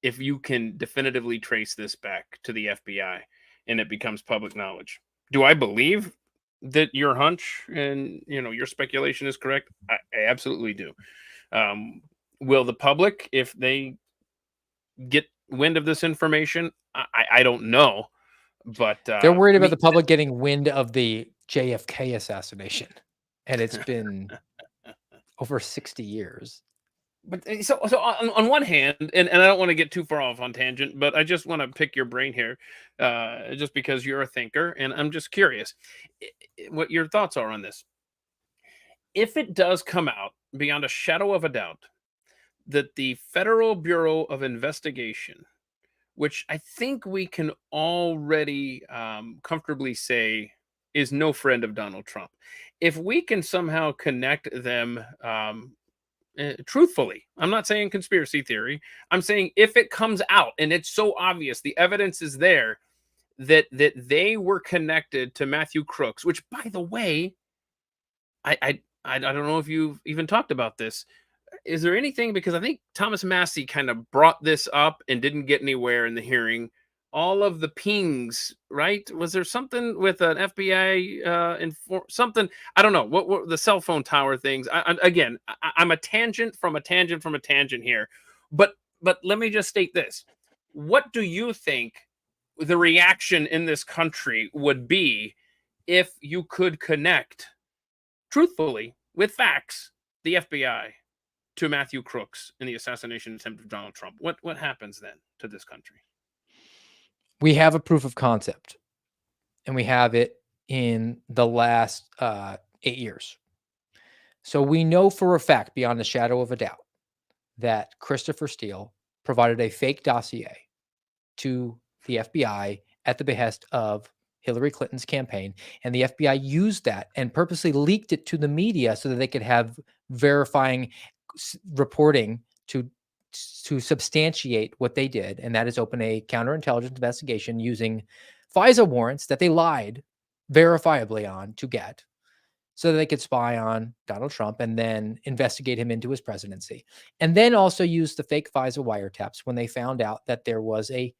you can definitively trace this back to the FBI and it becomes public knowledge. Do I believe that your hunch and your speculation is correct? I absolutely do. Will the public, if they get wind of this information, I don't know, But They're worried I about mean, the public getting wind of the JFK assassination, and it's been over 60 years. But so on one hand, and I don't want to get too far off on tangent, but I just want to pick your brain here, just because you're a thinker, and I'm just curious what your thoughts are on this. If it does come out beyond a shadow of a doubt that the Federal Bureau of Investigation, which I think we can already comfortably say is no friend of Donald Trump, if we can somehow connect them truthfully, I'm not saying conspiracy theory, I'm saying if it comes out and it's so obvious, the evidence is there that they were connected to Matthew Crooks, which, by the way, I don't know if you've even talked about this. Is there anything, because I think Thomas Massey kind of brought this up and didn't get anywhere in the hearing, all of the pings, right? Was there something with an FBI something? I don't know what the cell phone tower things. I'm a tangent from a tangent from a tangent here, but let me just state this: what do you think the reaction in this country would be if you could connect truthfully with facts the FBI to Matthew Crooks in the assassination attempt of Donald Trump? What happens then to this country? We have a proof of concept, and we have it in the last 8 years. So we know for a fact, beyond a shadow of a doubt, that Christopher Steele provided a fake dossier to the FBI at the behest of Hillary Clinton's campaign, and the FBI used that and purposely leaked it to the media so that they could have verifying reporting to substantiate what they did, and that is open a counterintelligence investigation using FISA warrants that they lied verifiably on to get, so that they could spy on Donald Trump and then investigate him into his presidency. And then also use the fake FISA wiretaps when they found out that there was a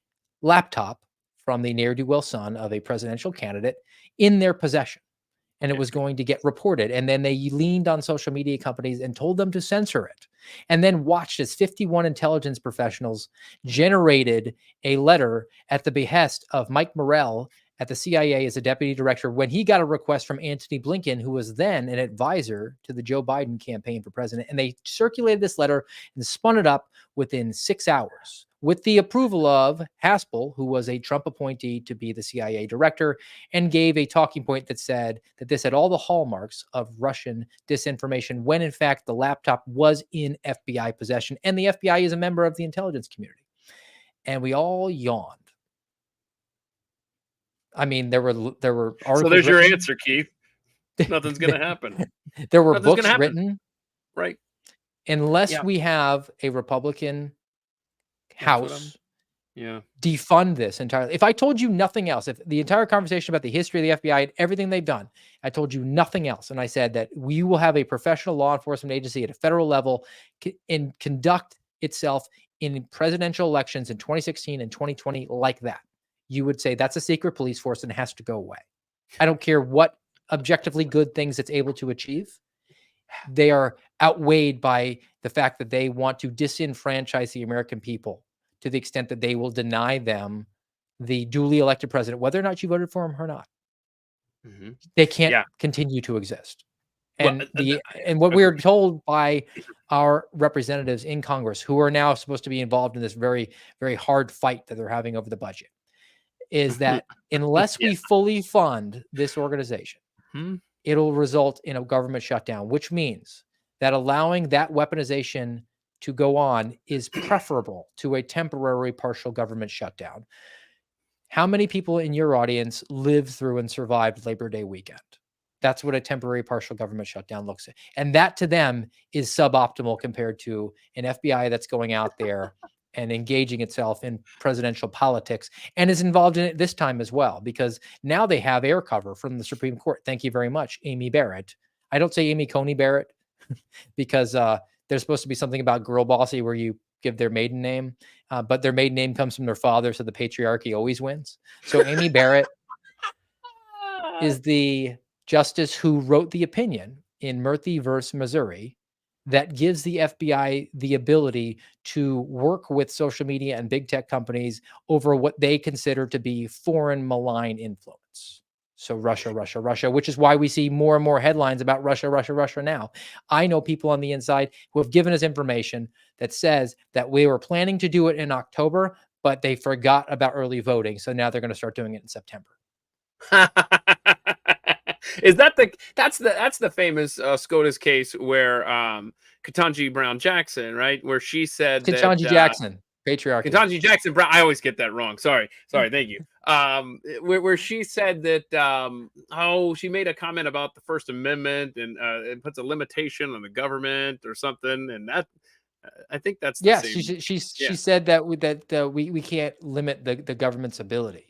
laptop from the ne'er-do-well son of a presidential candidate in their possession, and it was going to get reported. And then they leaned on social media companies and told them to censor it, and then watched as 51 intelligence professionals generated a letter at the behest of Mike Morrell at the CIA as a deputy director when he got a request from Antony Blinken, who was then an advisor to the Joe Biden campaign for president. And they circulated this letter and spun it up within 6 hours with the approval of Haspel, who was a Trump appointee to be the CIA director, and gave a talking point that said that this had all the hallmarks of Russian disinformation, when in fact the laptop was in FBI possession, and the FBI is a member of the intelligence community. And we all yawned. I mean, there were articles. So there's your answer, Keith. Nothing's going to happen. There were books written, right? Unless we have a Republican House defund this entirely. If I told you nothing else, if the entire conversation about the history of the FBI and everything they've done, I told you nothing else, and I said that we will have a professional law enforcement agency at a federal level and conduct itself in presidential elections in 2016 and 2020 like that, you would say that's a secret police force and it has to go away. I don't care what objectively good things it's able to achieve. They are outweighed by the fact that they want to disenfranchise the American people to the extent that they will deny them the duly elected president, whether or not you voted for him or not. Mm-hmm. They can't continue to exist. And and what we are told by our representatives in Congress, who are now supposed to be involved in this very, very hard fight that they're having over the budget, is that unless we fully fund this organization, it'll result in a government shutdown, which means that allowing that weaponization to go on is preferable to a temporary partial government shutdown. How many people in your audience lived through and survived Labor Day weekend? That's what a temporary partial government shutdown looks like. And that to them is suboptimal compared to an FBI that's going out there and engaging itself in presidential politics, and is involved in it this time as well, because now they have air cover from the Supreme Court. Thank you very much, Amy Barrett. I don't say Amy Coney Barrett because there's supposed to be something about girl bossy where you give their maiden name, but their maiden name comes from their father, so the patriarchy always wins. So Amy Barrett is the justice who wrote the opinion in Murphy versus Missouri that gives the FBI the ability to work with social media and big tech companies over what they consider to be foreign malign influence. So Russia, Russia, Russia, which is why we see more and more headlines about Russia, Russia, Russia now. I know people on the inside who have given us information that says that we were planning to do it in October, but they forgot about early voting. So now they're going to start doing it in September. Is that that's the famous SCOTUS case where Ketanji Brown Jackson, right? Where she said Ketanji Jackson, patriarchy. Ketanji Jackson Brown. I always get that wrong. Sorry. Thank you. Where she said that she made a comment about the First Amendment and it puts a limitation on the government or something, and that I think that's the same. She said that we can't limit the government's ability.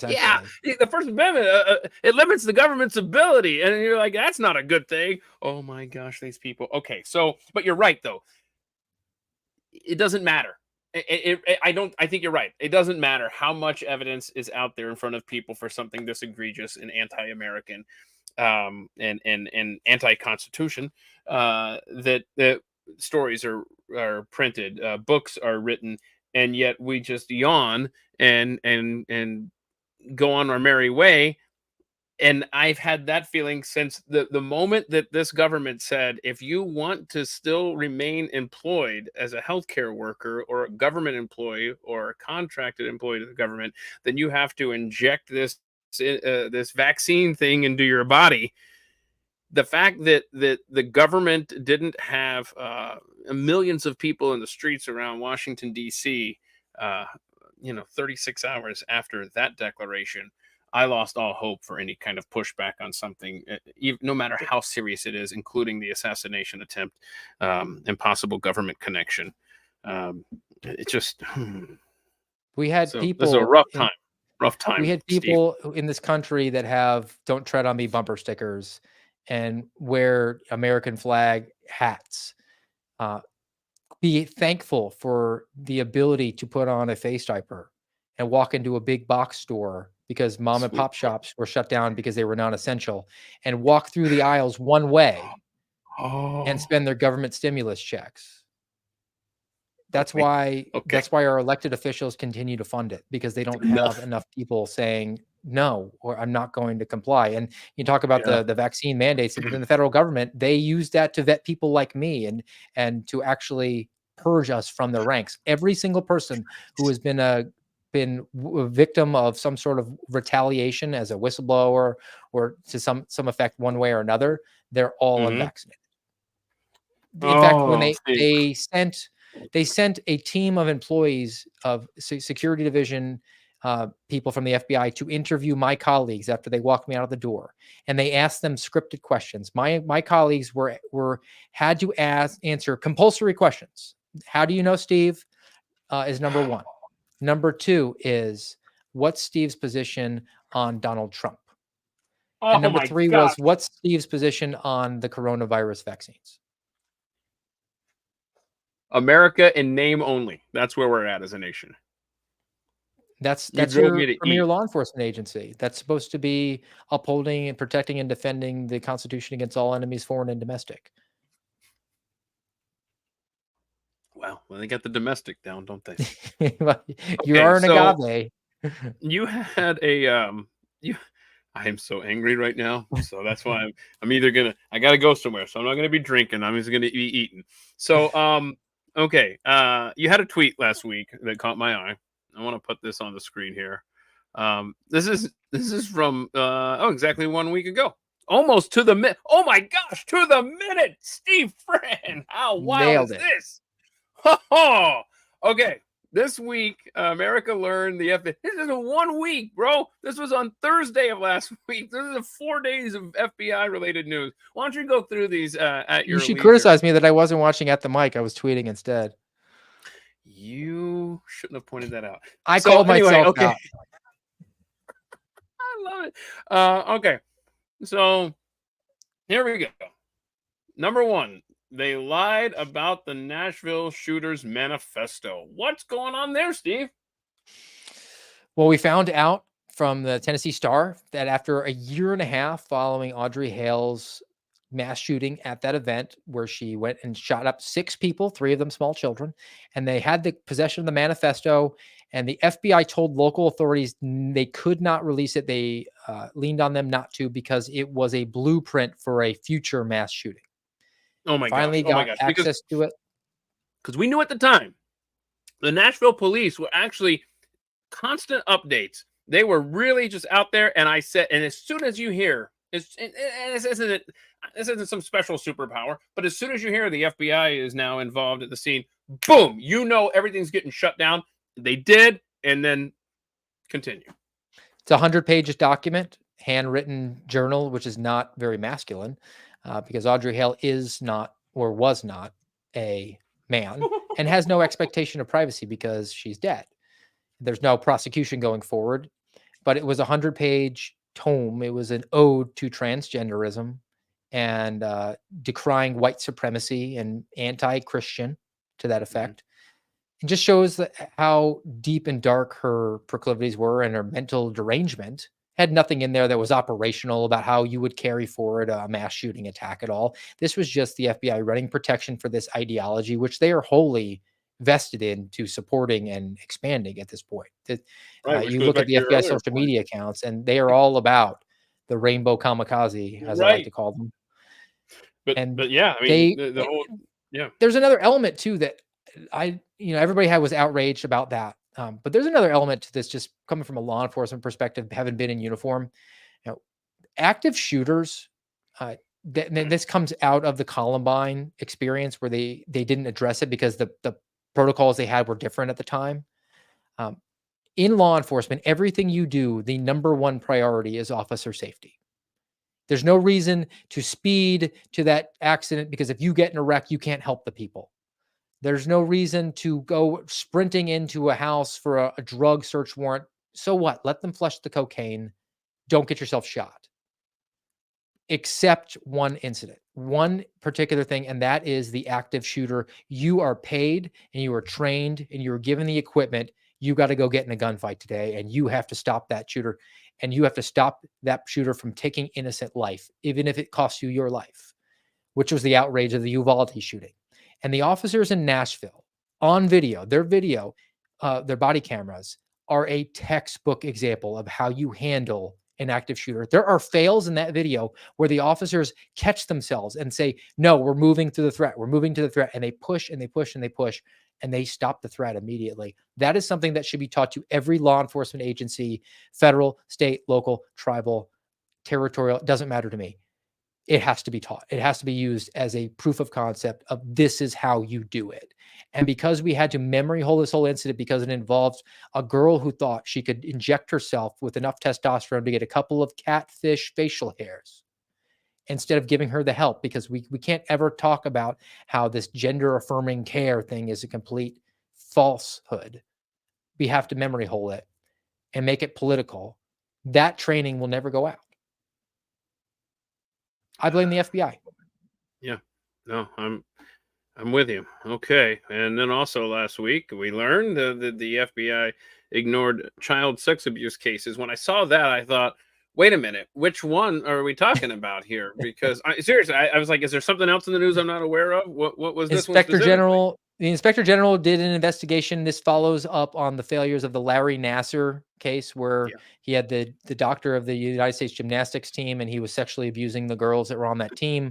Yeah, the First Amendment it limits the government's ability, and you're like, that's not a good thing. Oh my gosh, these people. Okay, so but you're right though. It doesn't matter. I think you're right. It doesn't matter how much evidence is out there in front of people for something this egregious and anti-American, and anti-Constitution. That stories are printed, books are written, and yet we just yawn and go on our merry way. And I've had that feeling since the moment that this government said, if you want to still remain employed as a healthcare worker or a government employee or a contracted employee to the government, then you have to inject this vaccine thing into your body. The fact that the government didn't have millions of people in the streets around Washington, D.C., 36 hours after that declaration, I lost all hope for any kind of pushback on something, no matter how serious it is, including the assassination attempt and possible government connection. It just we had people. This is a rough time. We had people in this country that have "Don't Tread on Me" bumper stickers and wear American flag hats. Be thankful for the ability to put on a face diaper and walk into a big box store because mom and pop shops were shut down because they were non-essential, and walk through the aisles one way and spend their government stimulus checks. That's why our elected officials continue to fund it, because they don't have enough people saying no, or I'm not going to comply. And you talk about the vaccine mandates within the federal government. They use that to vet people like me and to actually purge us from the ranks. Every single person who has been a victim of some sort of retaliation as a whistleblower or to some effect one way or another, they're all unvaccinated. In fact, when they sent a team of employees of security division people from the FBI to interview my colleagues after they walked me out of the door, and they asked them scripted questions. My colleagues had to answer compulsory questions. How do you know Steve? Is number one. Number two is, what's Steve's position on Donald Trump? And number three was, what's Steve's position on the coronavirus vaccines? America in name only. That's where we're at as a nation. That's your premier law enforcement agency that's supposed to be upholding and protecting and defending the Constitution against all enemies, foreign and domestic. Well, they got the domestic down, don't they? You are an agave. You had a I am so angry right now, so that's why I'm either I gotta go somewhere, so I'm not gonna be drinking. I'm just gonna be eating. So okay, you had a tweet last week that caught my eye. I want to put this on the screen here. This is from exactly 1 week ago. Almost to the minute. Oh my gosh, to the minute. Steve Friend. How wild is this? Okay. This week, America learned the FBI. This is 1 week, bro. This was on Thursday of last week. This is 4 days of FBI-related news. Why don't you go through these at your leisure? You should criticize me that I wasn't watching at the mic. I was tweeting instead. You shouldn't have pointed that out. I called myself out. I love it. Okay. So here we go. Number one. They lied about the Nashville shooters manifesto. What's going on there, Steve? Well, we found out from the Tennessee Star that after a year and a half following Audrey Hale's mass shooting at that event where she went and shot up 6 people, 3 of them small children, and they had the possession of the manifesto, and the FBI told local authorities they could not release it. They leaned on them not to because it was a blueprint for a future mass shooting. Oh my Finally gosh. Oh my got gosh. access to it. Because we knew at the time the Nashville police were actually constant updates. They were really just out there. And I said, and as soon as you hear, this isn't some special superpower, but as soon as you hear the FBI is now involved at the scene, boom, you know everything's getting shut down. They did, and then continue. It's a 100-page document, handwritten journal, which is not very masculine, because Audrey Hale is not or was not a man and has no expectation of privacy because she's dead. There's no prosecution going forward, but it was a 100-page tome. It was an ode to transgenderism and decrying white supremacy and anti-Christian to that effect. It just shows how deep and dark her proclivities were, and her mental derangement had nothing in there that was operational about how you would carry forward a mass shooting attack at all. This was just the FBI running protection for this ideology, which they are wholly vested in to supporting and expanding at this point. You look at the FBI social media accounts, and they are all about the rainbow kamikaze, as I like to call them. But yeah, I mean, the whole, yeah. There's another element too that everybody was outraged about that. But there's another element to this, just coming from a law enforcement perspective, having been in uniform. Active shooters, this comes out of the Columbine experience where they didn't address it because the protocols they had were different at the time. In law enforcement, everything you do, the number one priority is officer safety. There's no reason to speed to that accident because if you get in a wreck, you can't help the people. There's no reason to go sprinting into a house for a drug search warrant. So what? Let them flush the cocaine. Don't get yourself shot. Except one incident, one particular thing, and that is the active shooter. You are paid and you are trained and you are given the equipment. You got to go get in a gunfight today, and you have to stop that shooter, and you have to stop that shooter from taking innocent life, even if it costs you your life, which was the outrage of the Uvalde shooting. And the officers in Nashville on video, their body cameras are a textbook example of how you handle an active shooter. There are fails in that video where the officers catch themselves and say, no, we're moving to the threat. We're moving to the threat. And they push and they push and they push, and they stop the threat immediately. That is something that should be taught to every law enforcement agency, federal, state, local, tribal, territorial. It doesn't matter to me. It has to be taught. It has to be used as a proof of concept of this is how you do it. And because we had to memory hole this whole incident because it involved a girl who thought she could inject herself with enough testosterone to get a couple of catfish facial hairs instead of giving her the help, because we can't ever talk about how this gender affirming care thing is a complete falsehood. We have to memory hole it and make it political. That training will never go out. I blame the FBI. Yeah, no, I'm with you. Okay. And then also last week we learned that the FBI ignored child sex abuse cases. When I saw that, I thought, wait a minute, which one are we talking about here? Because seriously, I was like, is there something else in the news I'm not aware of? What was this one specifically? The Inspector General did an investigation. This follows up on the failures of the Larry Nassar case where he had the doctor of the United States gymnastics team, and he was sexually abusing the girls that were on that team.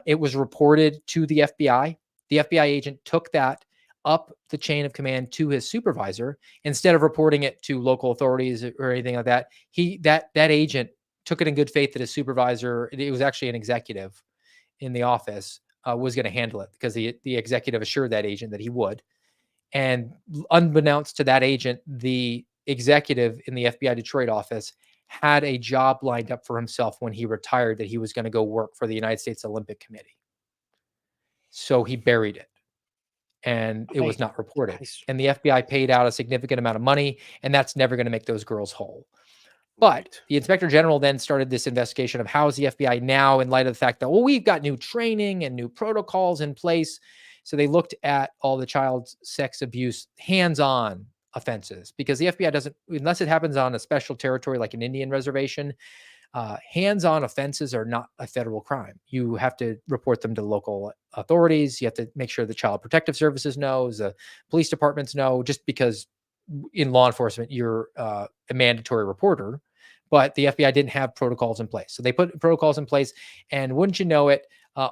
It was reported to the FBI. The FBI agent took that up the chain of command to his supervisor instead of reporting it to local authorities or anything like that. That agent took it in good faith that his supervisor, it was actually an executive in the office, was going to handle it because the executive assured that agent that he would. And unbeknownst to that agent, the executive in the FBI Detroit office had a job lined up for himself when he retired that he was going to go work for the United States Olympic Committee. So he buried it, and it was not reported. And the FBI paid out a significant amount of money, and that's never going to make those girls whole. But the Inspector General then started this investigation of how is the FBI now, in light of the fact that, well, we've got new training and new protocols in place. So they looked at all the child sex abuse hands-on offenses, because the FBI doesn't, unless it happens on a special territory like an Indian reservation, Hands-on offenses are not a federal crime. You have to report them to local authorities. You have to make sure the Child Protective Services knows, the police departments know, just because in law enforcement, you're a mandatory reporter, but the FBI didn't have protocols in place. So they put protocols in place, and wouldn't you know it,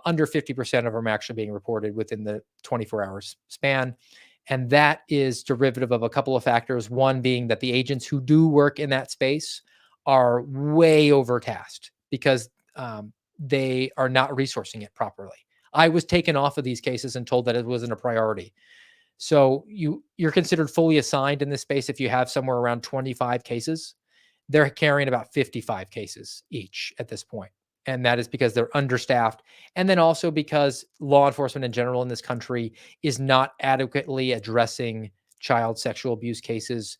under 50% of them are actually being reported within the 24 hours span. And that is derivative of a couple of factors. One being that the agents who do work in that space are way overtasked because they are not resourcing it properly. I was taken off of these cases and told that it wasn't a priority. So you're considered fully assigned in this space if you have somewhere around 25 cases. They're carrying about 55 cases each at this point. And that is because they're understaffed. And then also because law enforcement in general in this country is not adequately addressing child sexual abuse cases.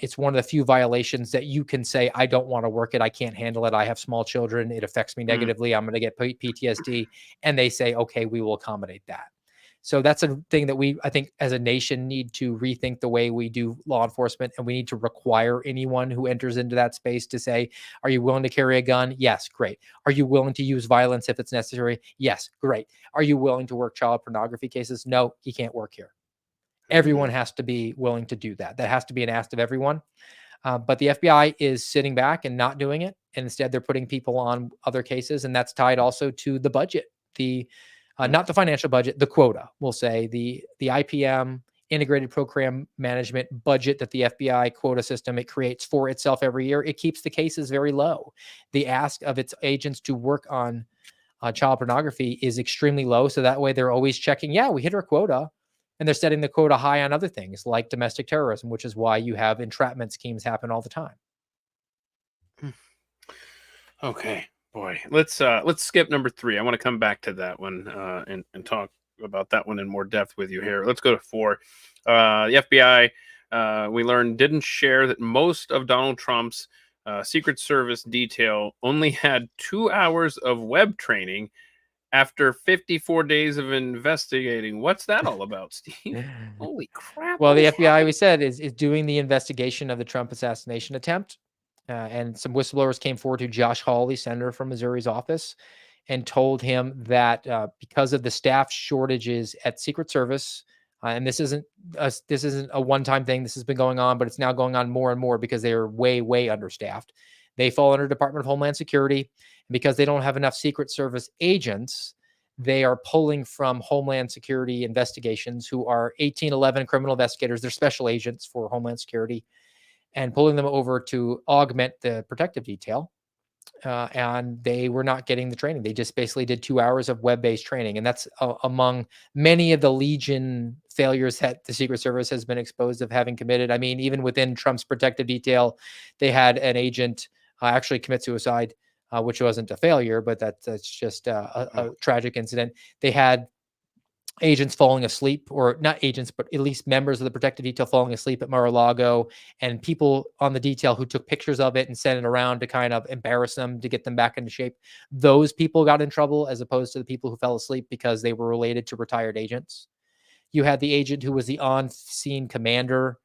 It's one of the few violations that you can say, I don't want to work it. I can't handle it. I have small children. It affects me negatively. I'm going to get PTSD. And they say, okay, we will accommodate that. So that's a thing that we, I think, as a nation need to rethink the way we do law enforcement. And we need to require anyone who enters into that space to say, are you willing to carry a gun? Yes, great. Are you willing to use violence if it's necessary? Yes, great. Are you willing to work child pornography cases? No, you can't work here. Everyone has to be willing to do that. That has to be an ask of everyone. But the FBI is sitting back and not doing it. And instead, they're putting people on other cases. And that's tied also to the budget, not the financial budget, the quota, we'll say, the IPM, integrated program management budget that the FBI quota system, it creates for itself every year. It keeps the cases very low. The ask of its agents to work on child pornography is extremely low. So that way they're always checking, yeah, we hit our quota. And they're setting the quota high on other things like domestic terrorism, which is why you have entrapment schemes happen all the time. Okay, boy, let's skip number 3. I want to come back to that one and talk about that one in more depth with you here. Let's go to 4. The FBI, we learned, didn't share that most of Donald Trump's Secret Service detail only had 2 hours of web training after 54 days of investigating. What's that all about, Steve? Holy crap. Well, the FBI, we said, is doing the investigation of the Trump assassination attempt. And some whistleblowers came forward to Josh Hawley, senator from Missouri's office, and told him that because of the staff shortages at Secret Service, and this isn't a one-time thing. This has been going on, but it's now going on more and more because they are way, way understaffed. They fall under Department of Homeland Security. Because they don't have enough Secret Service agents, they are pulling from Homeland Security investigations, who are 1811 criminal investigators. They're special agents for Homeland Security, and pulling them over to augment the protective detail. And they were not getting the training. They just basically did 2 hours of web-based training. And that's among many of the legion failures that the Secret Service has been exposed of having committed. I mean, even within Trump's protective detail, they had an agent actually commit suicide, which wasn't a failure, but that's just a tragic incident. They had agents falling asleep, or not agents, but at least members of the protective detail falling asleep at Mar-a-Lago, and people on the detail who took pictures of it and sent it around to kind of embarrass them to get them back into shape. Those people got in trouble, as opposed to the people who fell asleep because they were related to retired agents. You had the agent who was the on-scene commander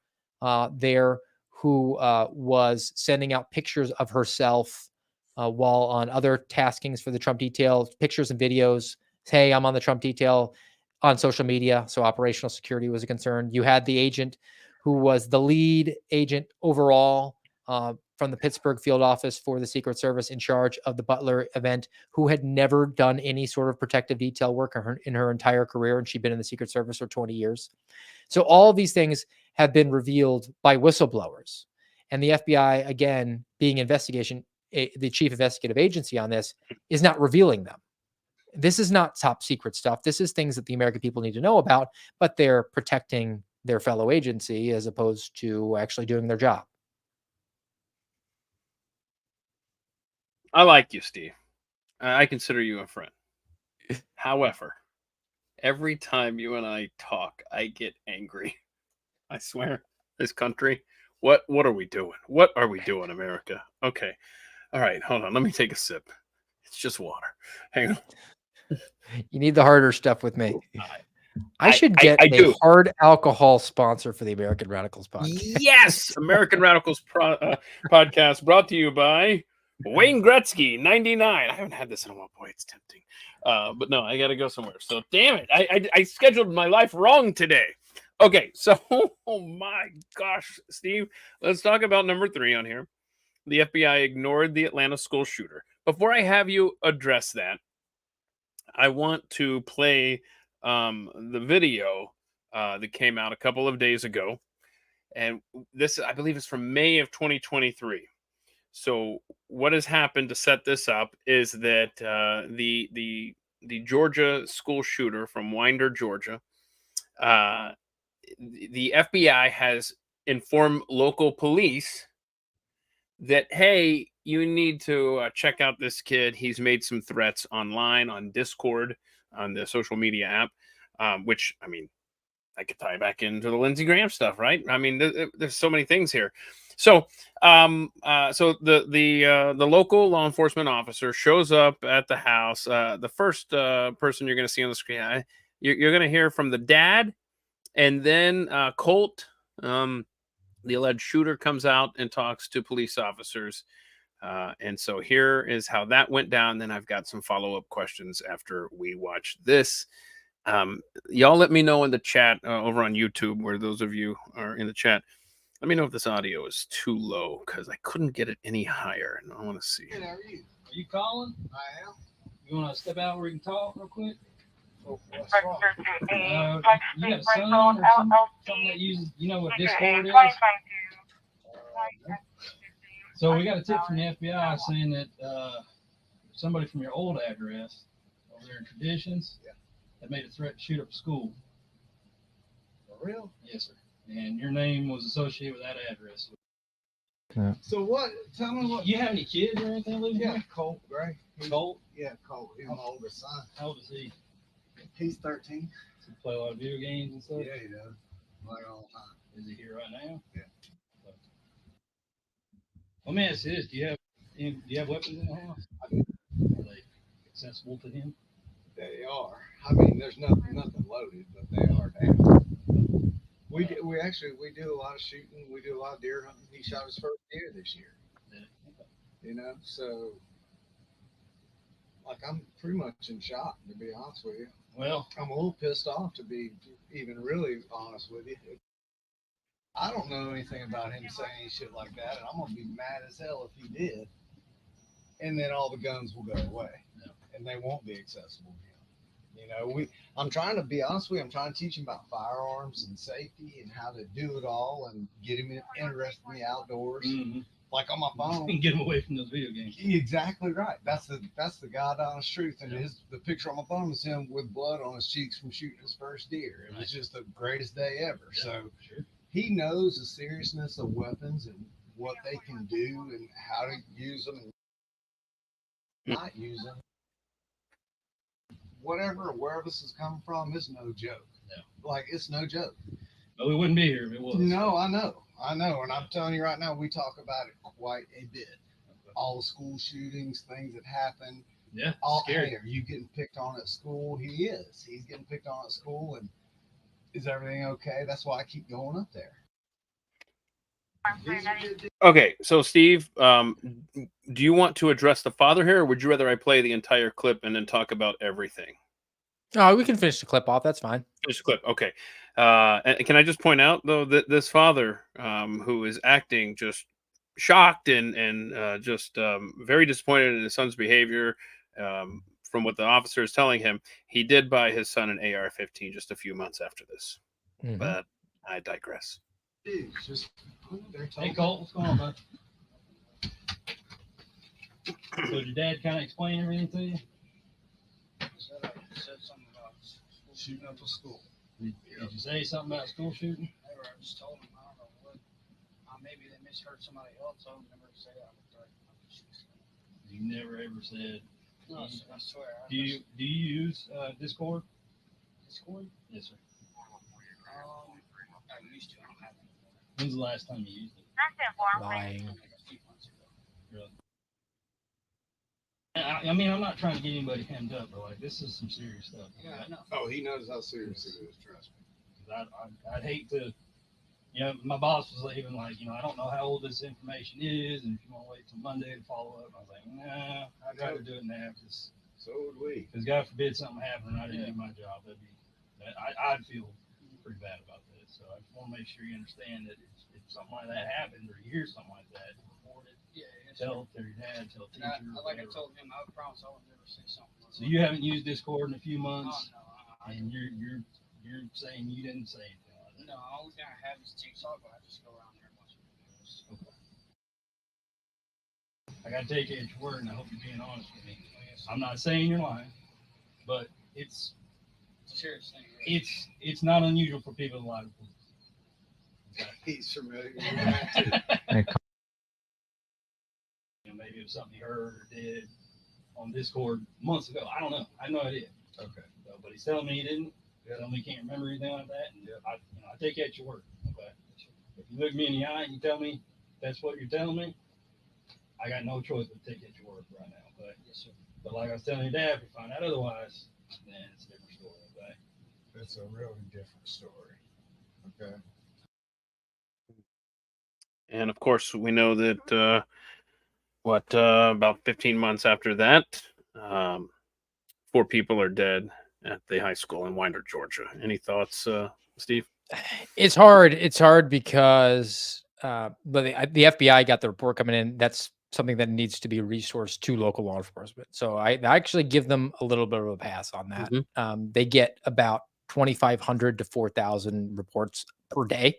there, who was sending out pictures of herself while on other taskings for the Trump detail, pictures and videos. Hey, I'm on the Trump detail on social media. So operational security was a concern. You had the agent who was the lead agent overall from the Pittsburgh field office for the Secret Service in charge of the Butler event, who had never done any sort of protective detail work in her entire career. And she'd been in the Secret Service for 20 years. So all of these things have been revealed by whistleblowers. And the FBI, again, being the chief investigative agency on this, is not revealing them. This is not top secret stuff. This is things that the American people need to know about, but they're protecting their fellow agency as opposed to actually doing their job. I like you, Steve. I consider you a friend. However, every time you and I talk, I get angry. I swear, this country, what are we doing? What are we doing, America? Okay. All right, hold on. Let me take a sip. It's just water. Hang on. You need the harder stuff with me. I should get a hard alcohol sponsor for the American Radicals podcast. Yes, American Radicals podcast brought to you by Wayne Gretzky, 99. I haven't had this in a while. Boy, it's tempting. But no, I got to go somewhere. So damn it. I scheduled my life wrong today. Okay, so, oh my gosh, Steve, let's talk about number 3 on here. The FBI ignored the Atlanta school shooter. Before I have you address that, I want to play the video that came out a couple of days ago. And this, I believe, is from May of 2023. So what has happened to set this up is that the Georgia school shooter from Winder, Georgia, the FBI has informed local police that, hey, you need to check out this kid. He's made some threats online on Discord, on the social media app, which, I mean, I could tie back into the Lindsey Graham stuff, right? I mean, there's so many things here. So, so the local law enforcement officer shows up at the house. The first person you're going to see on the screen, you're going to hear from the dad, and then Colt, the alleged shooter, comes out and talks to police officers. And so here is how that went down. Then I've got some follow-up questions after we watch this. Y'all let me know in the chat over on YouTube, where those of you are in the chat, let me know if this audio is too low, because I couldn't get it any higher. And I want to see. Hey, how are you? Are you calling? I am. You want to step out where we can talk real quick? Oh, what's wrong? You got a son or something that uses, you know what Discord is? So we got a tip from the FBI saying that somebody from your old address over there in Traditions that made a threat to shoot up a school. For real? Yes, sir. And your name was associated with that address. Yeah. So what? Tell me what. You have any kids or anything living here? Yeah, Colt Gray. Colt? Yeah, Colt. He's my oldest son. How old is he? He's 13. Does he play a lot of video games and stuff? Yeah, he does. Like all the time. Is he here right now? Yeah. Let me ask you this: do you have weapons in the house? Are they accessible to him? They are. I mean, there's nothing loaded, but they are down. We do a lot of shooting. We do a lot of deer hunting. He shot his first deer this year. Yeah. You know, so like I'm pretty much in shock, to be honest with you. Well, I'm a little pissed off, to be even really honest with you. I don't know anything about him saying shit like that, and I'm gonna be mad as hell if he did. And then all the guns will go away, and they won't be accessible to him. You know, I'm trying to be honest with you. I'm trying to teach him about firearms and safety and how to do it all, and get him interested in the outdoors. mm-hmm. Like on my phone, And get him away from those video games. Exactly right. That's the God honest truth. And the picture on my phone is him with blood on his cheeks from shooting his first deer. It was just the greatest day ever. Yeah, So sure. he knows the seriousness of weapons and what they can do and how to use them and not use them. Wherever this is coming from, is no joke. Yeah. Like, it's no joke. But we wouldn't be here if it was. No, I know. And I'm telling you right now, we talk about it quite a bit. All the school shootings, things that happen. Yeah, Hey, scary. are you getting picked on at school? He is. He's getting picked on at school. And is everything okay? That's why I keep going up there. Okay, so Steve, do you want to address the father here, or would you rather I play the entire clip and then talk about everything? Oh, we can finish the clip off. That's fine. Finish the clip. Okay. And can I just point out, though, that this father, who is acting just shocked and just very disappointed in his son's behavior, from what the officer is telling him, he did buy his son an AR-15 just a few months after this. Mhm. But I digress. Hey, Colt, what's going on, bud? So did your dad kind of explain everything to you? Said something about shooting up a school. Did you say something about school shooting? Never. I just told him, I don't know what. Maybe they misheard somebody else. I never say that. You never ever said. No, I swear. Do you use Discord? Discord? Yes, sir. I used to. I don't have it. When's the last time you used it? Lying. Like a few months ago. Really? I mean, I'm not trying to get anybody hemmed up, but like, this is some serious stuff. Yeah, I know. Oh, he knows how serious it is. Trust me. I'd hate to My boss was even like, I don't know how old this information is, and if you want to wait till Monday to follow up, I was like, nah, I'd rather do it now, because So would we. God forbid something happened and I didn't do my job, I'd feel pretty bad about that. So I just want to make sure you understand that if something like that happened, or you hear something like that, report it. Yeah, Tell your dad, tell teacher. like I told him, I would promise I would never say something. So you haven't used Discord in a few months, No, and you're saying you didn't say anything like that. no, the only thing I have is TikTok, but I just go around there and watch videos. Okay. I gotta take you at your word, and I hope you're being honest with me. I'm not saying you're lying, but it's It's a serious thing. it's not unusual for people to lie to police. He's familiar with that too. Maybe it was something he heard or did on Discord months ago. I don't know. I have no idea. Okay. But he's telling me he didn't. He's telling me he can't remember anything like that. And I take you at your word. Okay. If you look me in the eye and you tell me that's what you're telling me, I got no choice but to take you at your word right now. But Yes, sir. But like I was telling your dad, if we find out otherwise, then it's a different story. Okay. That's a really different story. Okay. And of course, we know that about 15 months after that, 4 people are dead at the high school in Winder, Georgia. Any thoughts, Steve? It's hard. It's hard because, but the FBI got the report coming in. That's something that needs to be resourced to local law enforcement. So I actually give them a little bit of a pass on that. They get about 2,500 to 4,000 reports per day.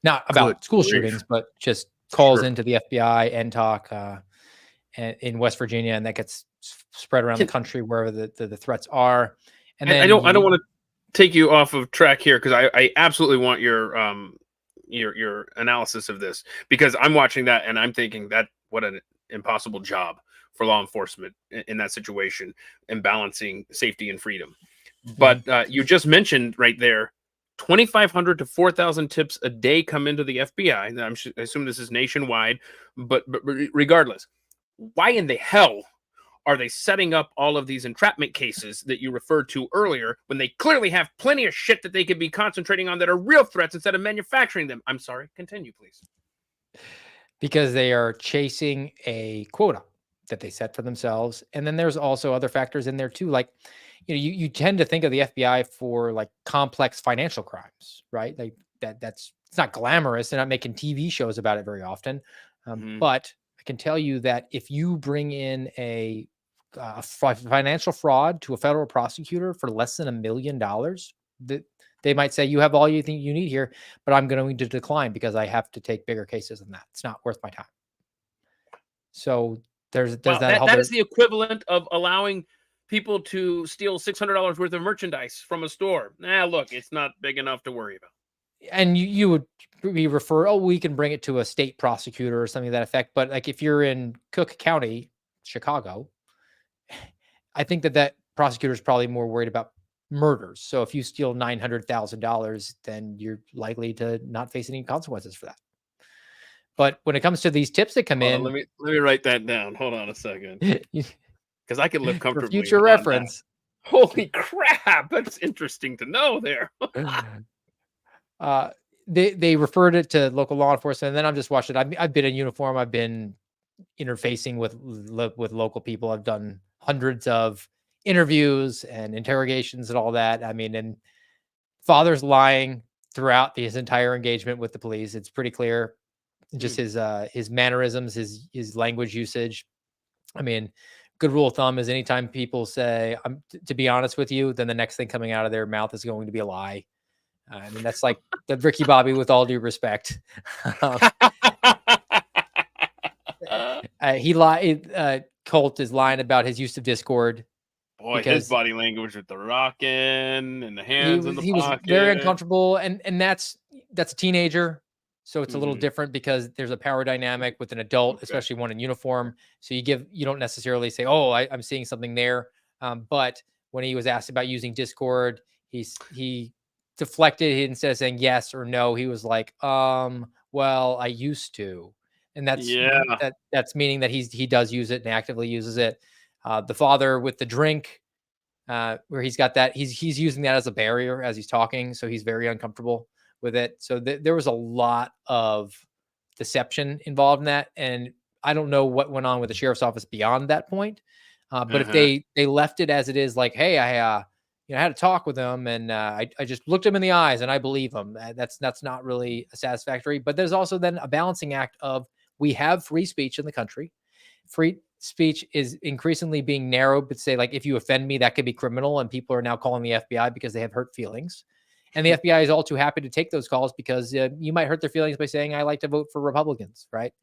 Not about school shootings, but just calls into the FBI, NTOC, in West Virginia, and that gets spread around the country wherever the threats are. And then I don't want to take you off of track here, because I absolutely want your analysis of this, because I'm watching that and I'm thinking that what an impossible job for law enforcement in that situation, and balancing safety and freedom. But you just mentioned right there, 2,500 to 4,000 tips a day come into the FBI. I assume this is nationwide, but regardless, why in the hell are they setting up all of these entrapment cases that you referred to earlier, when they clearly have plenty of shit that they could be concentrating on that are real threats instead of manufacturing them? I'm sorry, continue, please. Because they are chasing a quota that they set for themselves. And then there's also other factors in there too. Like, you tend to think of the FBI for like complex financial crimes, right? Like it's not glamorous. They're not making TV shows about it very often. But I can tell you that if you bring in a financial fraud to a federal prosecutor for less than $1 million, that they might say, you have all you think you need here, but I'm going to decline because I have to take bigger cases than that. It's not worth my time. So there's that is the equivalent of allowing people to steal $600 worth of merchandise from a store. Look, it's not big enough to worry about. And you would be we can bring it to a state prosecutor or something to that effect. But like if you're in Cook County, Chicago, I think that prosecutor is probably more worried about murders. So if you steal $900,000, then you're likely to not face any consequences for that. But when it comes to these tips that come in, let me write that down. Hold on a second, because I could live comfortably. For future reference. That. Holy crap, that's interesting to know there. They referred it to local law enforcement, and then I'm just watching. I've been in uniform. I've been interfacing with local people. I've done hundreds of interviews and interrogations and all that. I mean, and father's lying throughout his entire engagement with the police. It's pretty clear. Just his mannerisms, his language usage. I mean, good rule of thumb is anytime people say, to be honest with you, then the next thing coming out of their mouth is going to be a lie. I mean, that's like the Ricky Bobby, with all due respect. He lied. Colt is lying about his use of Discord. Boy, his body language with the rocking and the hands in the pocket. He was very uncomfortable, and that's a teenager. So it's a little different because there's a power dynamic with an adult, especially one in uniform. So you don't necessarily say, "Oh, I'm seeing something there." But when he was asked about using Discord, he deflected. Instead of saying yes or no, he was like, "Well, I used to," and that's meaning that he does use it and actively uses it. The father with the drink, where he's got that, he's using that as a barrier as he's talking, so he's very uncomfortable with it. So there was a lot of deception involved in that. And I don't know what went on with the sheriff's office beyond that point. But if they left it as it is, like, hey, I had a talk with him and I just looked him in the eyes and I believe him. That's not really satisfactory. But there's also then a balancing act of, we have free speech in the country. Free speech is increasingly being narrowed, but say, like, if you offend me, that could be criminal. And people are now calling the FBI because they have hurt feelings. And the FBI is all too happy to take those calls because you might hurt their feelings by saying, I like to vote for Republicans, right?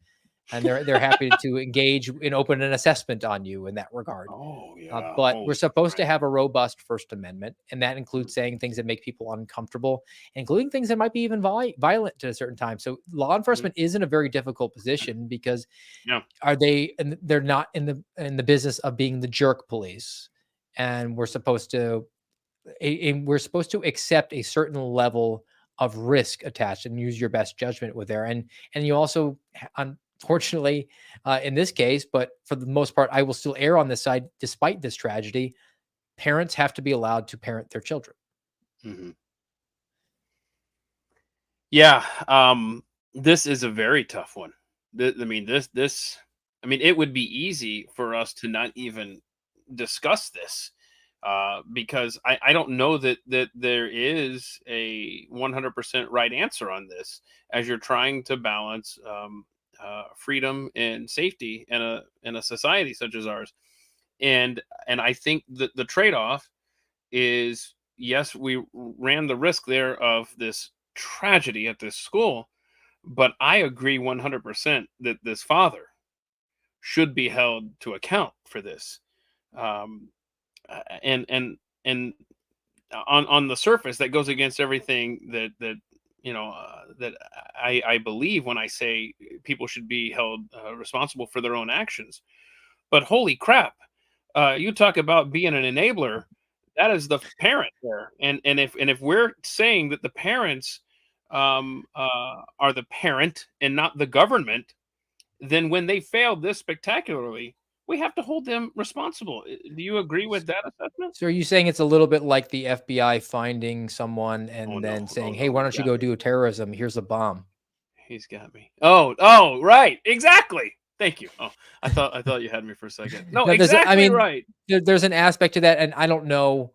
And they're happy to engage and open an assessment on you in that regard. Oh, yeah. But Holy we're supposed to crap. have a robust First Amendment, and that includes saying things that make people uncomfortable, including things that might be even violent to a certain time. So law enforcement is in a very difficult position because Yeah. they're not in the business of being the jerk police, and we're supposed to accept a certain level of risk attached and use your best judgment with there. And you also, unfortunately, in this case, but for the most part, I will still err on this side, despite this tragedy, parents have to be allowed to parent their children. Mm-hmm. Yeah. This is a very tough one. I mean, it would be easy for us to not even discuss this. Because I don't know that there is a 100% right answer on this, as you're trying to balance freedom and safety in a society such as ours. And I think that the trade-off is, yes, we ran the risk there of this tragedy at this school, but I agree 100% that this father should be held to account for this. And on the surface, that goes against everything that I believe when I say people should be held responsible for their own actions. But holy crap, you talk about being an enabler. That is the parent there, and if we're saying that the parents are the parent and not the government, then when they failed this spectacularly, we have to hold them responsible. Do you agree with that assessment? So are you saying it's a little bit like the FBI finding someone and Oh, then no. saying, Oh, hey, no. why don't you Got go me. do a terrorism? Here's a bomb. He's got me. Oh, right. Exactly. Thank you. Oh, I thought you had me for a second. No, exactly right. There's an aspect to that, and I don't know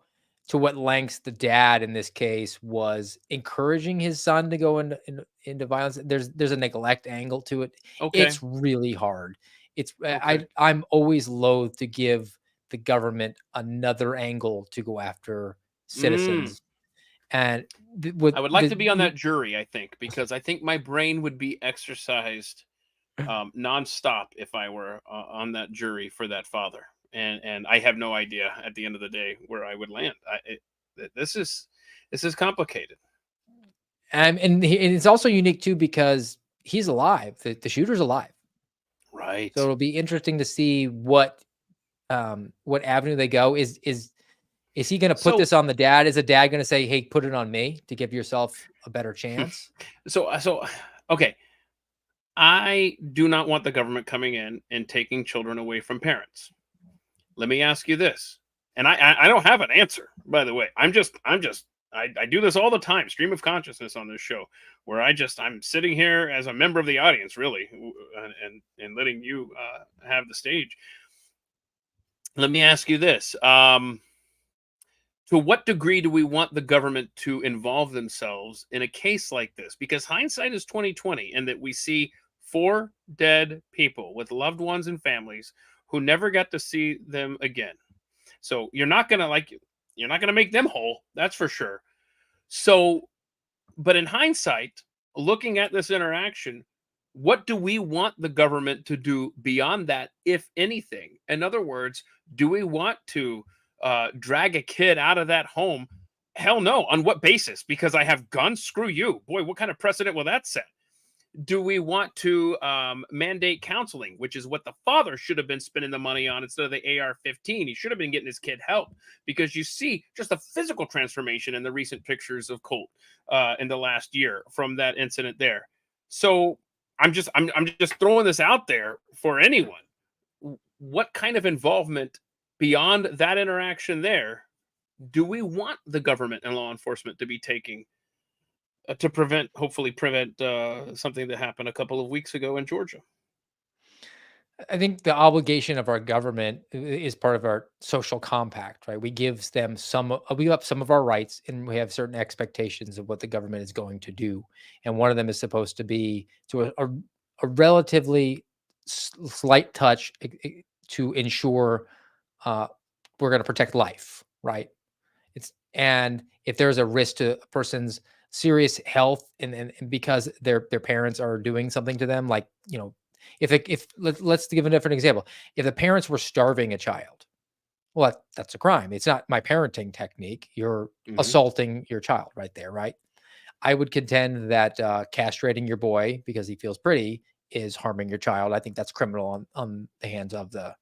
to what lengths the dad in this case was encouraging his son to go into violence. There's a neglect angle to it. Okay. It's really hard. Okay. I'm always loath to give the government another angle to go after citizens. And I would like to be on that jury, I think, because I think my brain would be exercised nonstop if I were on that jury for that father. And I have no idea at the end of the day where I would land. This is complicated. And it's also unique too because he's alive. The shooter's alive. Right. So it'll be interesting to see what avenue they go. Is he going to put this on the dad? Is the dad going to say, "Hey, put it on me to give yourself a better chance"? So okay. I do not want the government coming in and taking children away from parents. Let me ask you this, and I don't have an answer, by the way. I do this all the time, stream of consciousness on this show, where I'm sitting here as a member of the audience, really, and letting you have the stage. Let me ask you this. To what degree do we want the government to involve themselves in a case like this? Because hindsight is 20/20, and that we see 4 dead people with loved ones and families who never got to see them again. So you're not gonna make them whole, that's for sure. So, but in hindsight, looking at this interaction, what do we want the government to do beyond that, if anything? In other words, do we want to drag a kid out of that home? Hell no. On what basis? Because I have guns? Screw you. Boy, what kind of precedent will that set? Do we want to mandate counseling, which is what the father should have been spending the money on instead of the AR-15? He should have been getting his kid help, because you see just a physical transformation in the recent pictures of Colt in the last year from that incident there. So I'm just throwing this out there for anyone. What kind of involvement beyond that interaction there do we want the government and law enforcement to be taking to hopefully prevent something that happened a couple of weeks ago in Georgia. I think the obligation of our government is part of our social compact, right? We give them we give up some of our rights, and we have certain expectations of what the government is going to do. And one of them is supposed to be to a relatively slight touch to ensure we're going to protect life, right? And if there's a risk to a person's serious health, and because their parents are doing something to them, like, let's give a different example. If the parents were starving a child, well, that's a crime. It's not my parenting technique. You're assaulting your child right there, right? I would contend that castrating your boy because he feels pretty is harming your child. I think that's criminal on the hands of the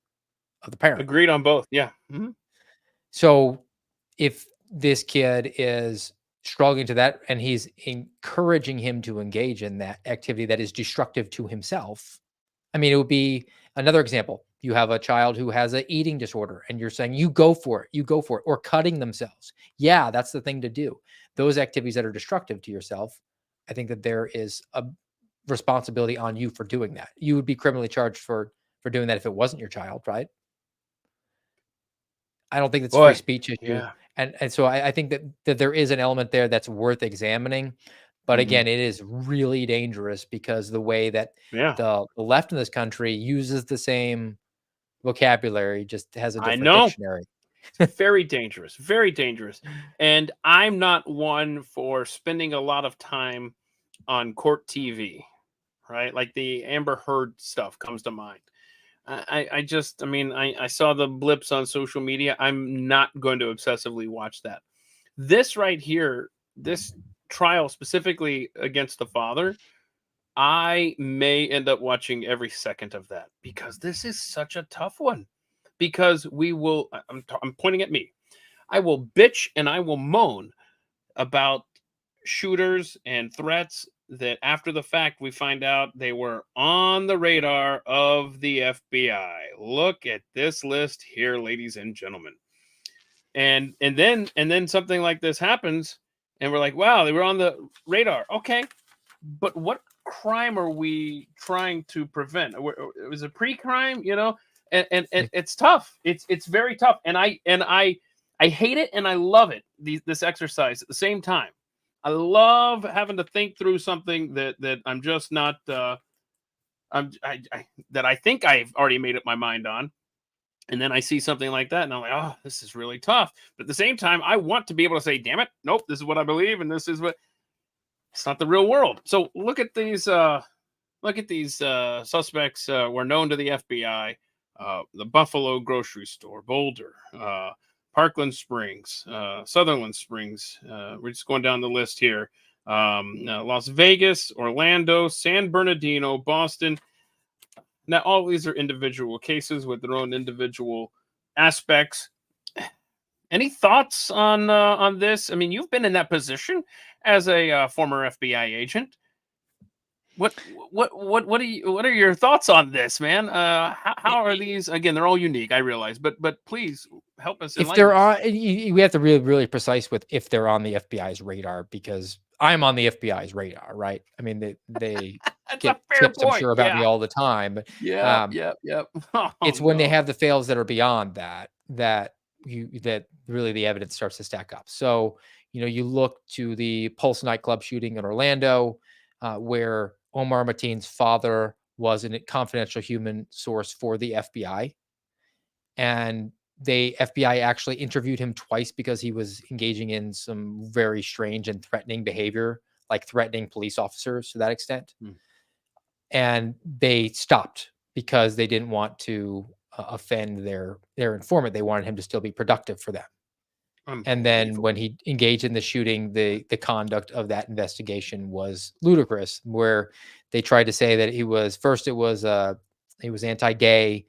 parent. Agreed on both. Yeah. So if this kid is struggling to that and he's encouraging him to engage in that activity that is destructive to himself, I mean, it would be another example. You have a child who has an eating disorder and you're saying, you go for it, or cutting themselves. Yeah, that's the thing to do. Those activities that are destructive to yourself, I think that there is a responsibility on you for doing that. You would be criminally charged for doing that if it wasn't your child, right? I don't think it's a free speech issue. Yeah. And so I think that there is an element there that's worth examining. But again, it is really dangerous because the way that the left in this country uses the same vocabulary just has a different dictionary. Very dangerous. Very dangerous. And I'm not one for spending a lot of time on court TV, right? Like the Amber Heard stuff comes to mind. I saw the blips on social media. I'm not going to obsessively watch that. This right here, this trial specifically against the father, I may end up watching every second of that because this is such a tough one. Because I'm pointing at me. I will bitch and I will moan about shooters and threats that after the fact we find out they were on the radar of the FBI. Look at this list here, ladies and gentlemen. And then something like this happens and we're like, wow, they were on the radar. Okay. But what crime are we trying to prevent? It was a pre-crime, and it's tough. It's very tough. And I hate it and I love it. This exercise at the same time. I love having to think through something that I'm just not that I think I've already made up my mind on. And then I see something like that and I'm like, oh, this is really tough. But at the same time, I want to be able to say, damn it, nope, this is what I believe, and this is what it's not the real world. So look at these suspects were known to the FBI. The Buffalo grocery store, Boulder, Parkland Springs, Sutherland Springs. We're just going down the list here. Las Vegas, Orlando, San Bernardino, Boston. Now, all these are individual cases with their own individual aspects. Any thoughts on this? I mean, you've been in that position as a former FBI agent. What are your thoughts on this, man? How are these? Again, they're all unique, I realize, but please help us. If they're on, we have to really precise with if they're on the FBI's radar, because I'm on the FBI's radar, right? I mean, they get tips, I'm sure, about me all the time. But it's when they have the fails that are beyond that really the evidence starts to stack up. So you look to the Pulse nightclub shooting in Orlando, where Omar Mateen's father was a confidential human source for the FBI. And the FBI actually interviewed him twice because he was engaging in some very strange and threatening behavior, like threatening police officers to that extent. And they stopped because they didn't want to offend their informant. They wanted him to still be productive for them. And then when he engaged in the shooting, the conduct of that investigation was ludicrous, where they tried to say that he was anti-gay.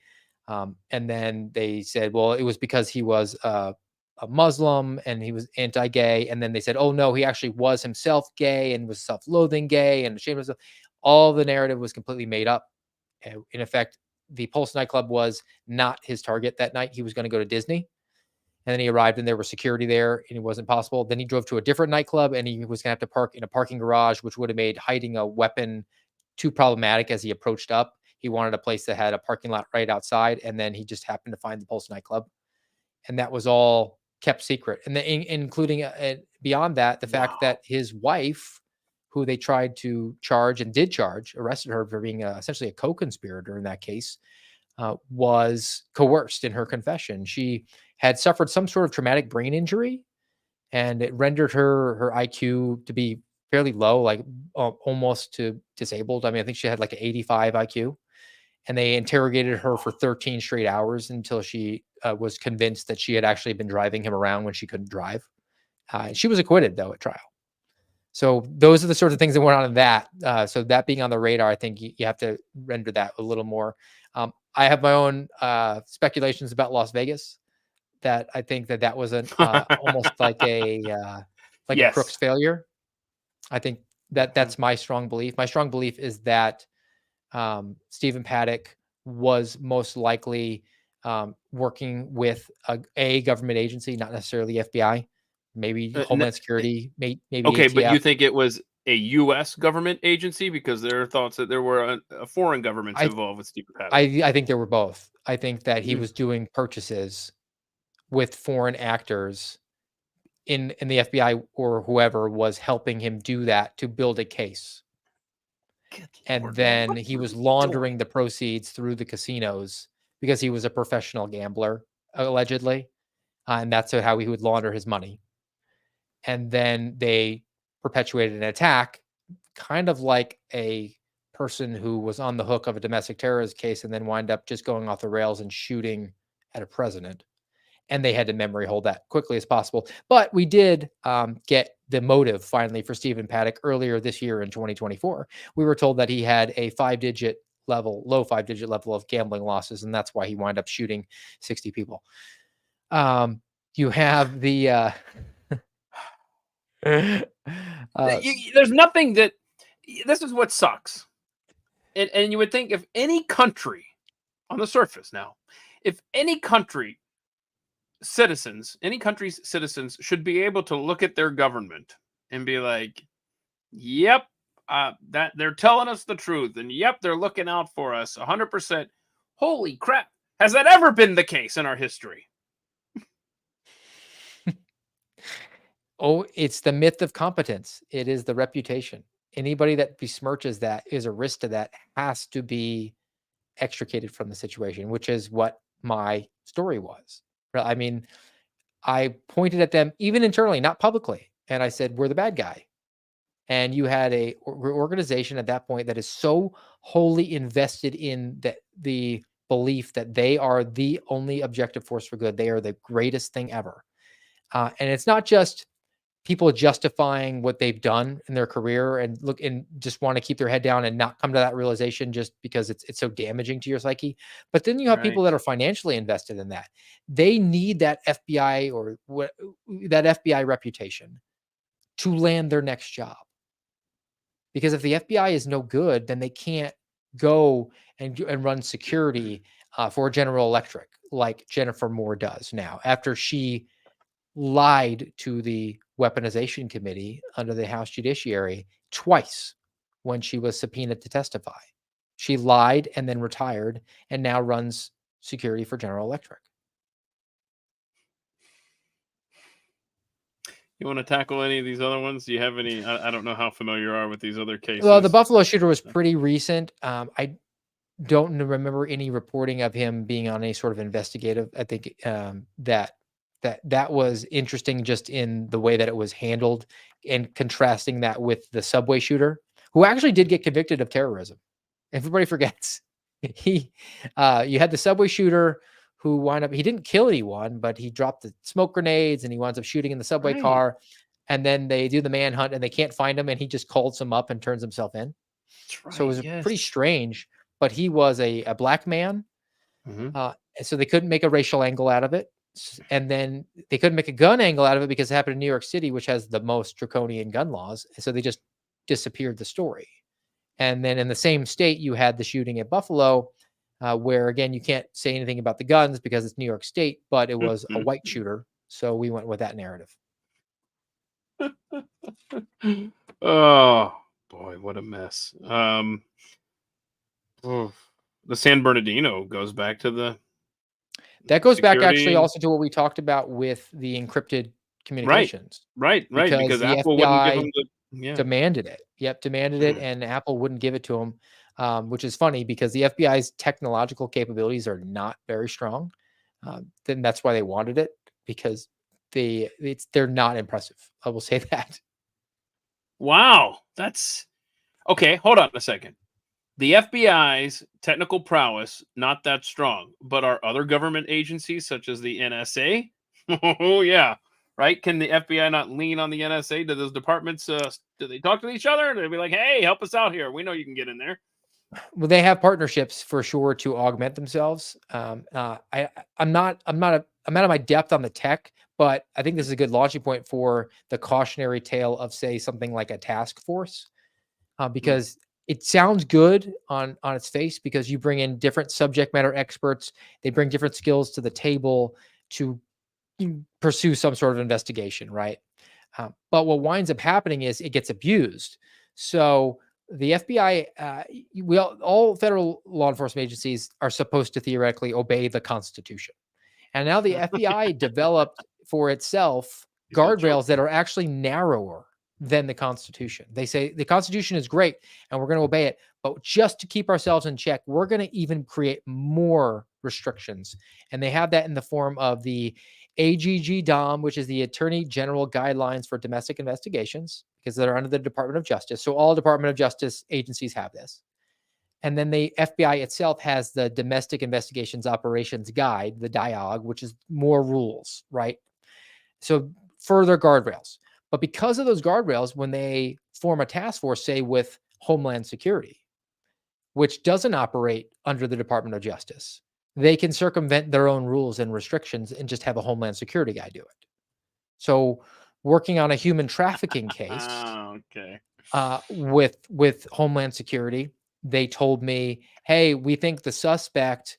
And then they said, well, it was because he was a Muslim and he was anti-gay. And then they said, oh no, he actually was himself gay and was self-loathing gay and ashamed of himself. All the narrative was completely made up. In effect, the Pulse nightclub was not his target that night. He was going to go to Disney. And then he arrived and there was security there and it wasn't possible. Then he drove to a different nightclub and he was going to have to park in a parking garage, which would have made hiding a weapon too problematic as he approached up. He wanted a place that had a parking lot right outside. And then he just happened to find the Pulse nightclub. And that was all kept secret. And then including beyond that, the fact that his wife, who they tried to charge and did charge, arrested her for being essentially a co-conspirator in that case, was coerced in her confession. She had suffered some sort of traumatic brain injury, and it rendered her IQ to be fairly low, like almost to disabled. I mean, I think she had like an 85 IQ, and they interrogated her for 13 straight hours until she was convinced that she had actually been driving him around when she couldn't drive. She was acquitted though at trial. So those are the sorts of things that went on in that. So that being on the radar, I think you have to render that a little more. I have my own speculations about Las Vegas, that I think that was an almost like a Crooks failure. I think that's my strong belief. My strong belief is that Stephen Paddock was most likely working with a government agency, not necessarily FBI, maybe Homeland Security, maybe okay, ATF. But you think it was a U.S. government agency, because there are thoughts that there were a foreign governments involved with Stephen Paddock. I think there were both. I think that he was doing purchases with foreign actors in the FBI or whoever was helping him do that to build a case. And then he was laundering the proceeds through the casinos because he was a professional gambler, allegedly. And that's how he would launder his money. And then they perpetuated an attack, kind of like a person who was on the hook of a domestic terrorist case and then wind up just going off the rails and shooting at a president. And they had to memory hold that quickly as possible. But we did get the motive finally for Stephen Paddock earlier this year in 2024. We were told that he had a low 5-digit level of gambling losses, and that's why he wound up shooting 60 people. You have the there's nothing that this is what sucks. And you would think if any country on the surface now, if any country's citizens should be able to look at their government and be like, yep, that they're telling us the truth, and yep, they're looking out for us 100%. Holy crap. Has that ever been the case in our history? Oh, it's the myth of competence. It is the reputation. Anybody that besmirches that, is a risk to that, has to be extricated from the situation, which is what my story was. I mean, I pointed at them even internally, not publicly, and I said, we're the bad guy. And you had a organization at that point that is so wholly invested in the belief that they are the only objective force for good. They are the greatest thing ever. And it's not just people justifying what they've done in their career and look and just want to keep their head down and not come to that realization just because it's so damaging to your psyche. But then you have people that are financially invested in that. They need that FBI or that FBI reputation to land their next job. Because if the FBI is no good, then they can't go and run security for General Electric like Jennifer Moore does now, after she lied to the Weaponization Committee under the House Judiciary twice when she was subpoenaed to testify. She lied and then retired and now runs security for General Electric. You want to tackle any of these other ones? Do you have any? I don't know how familiar you are with these other cases. Well, the Buffalo shooter was pretty recent. I don't remember any reporting of him being on any sort of investigative. I think that was interesting just in the way that it was handled, and contrasting that with the subway shooter, who actually did get convicted of terrorism. Everybody forgets. You had the subway shooter who he didn't kill anyone, but he dropped the smoke grenades and he winds up shooting in the subway car. And then they do the manhunt and they can't find him, and he just calls them up and turns himself in. So it was pretty strange, but he was a black man. And so they couldn't make a racial angle out of it. And then they couldn't make a gun angle out of it because it happened in New York City, which has the most draconian gun laws. And so they just disappeared the story. And then in the same state, you had the shooting at Buffalo, where, again, you can't say anything about the guns because it's New York State, but it was a white shooter So we went with that narrative. Oh boy, what a mess. The San Bernardino goes back to the That goes back actually security. also to what we talked about with the encrypted communications. Right. Because Because the Apple wouldn't give FBI them the demanded it. Yep, demanded it, and Apple wouldn't give it to them, which is funny because the FBI's technological capabilities are not very strong. Then that's why they wanted it, because they're not impressive. I will say that. Wow, that's okay. Hold on a second. The FBI's technical prowess not that strong, but are other government agencies such as the NSA? Oh yeah, right. Can the FBI not lean on the NSA? Do those departments do they talk to each other? They'd be like, "Hey, help us out here. We know you can get in there." Well, they have partnerships for sure to augment themselves. I'm not out of my depth on the tech, but I think this is a good launching point for the cautionary tale of, say, something like a task force, because it sounds good on its face, because you bring in different subject matter experts, they bring different skills to the table to pursue some sort of investigation, right? But what winds up happening is it gets abused. So the FBI, all federal law enforcement agencies are supposed to theoretically obey the Constitution. And now the FBI developed for itself He's not guardrails that joking. are actually narrower than the Constitution. They say the Constitution is great and we're going to obey it, but just to keep ourselves in check, we're going to even create more restrictions. And they have that in the form of the AGG-DOM, which is the Attorney General Guidelines for Domestic Investigations, because they're under the Department of Justice. So all Department of Justice agencies have this. And then the FBI itself has the Domestic Investigations Operations Guide, the DIOG, which is more rules, right? So further guardrails. But because of those guardrails, when they form a task force, say with Homeland Security, which doesn't operate under the Department of Justice, they can circumvent their own rules and restrictions and just have a Homeland Security guy do it. So working on a human trafficking case Okay. with Homeland Security, they told me, hey, we think the suspect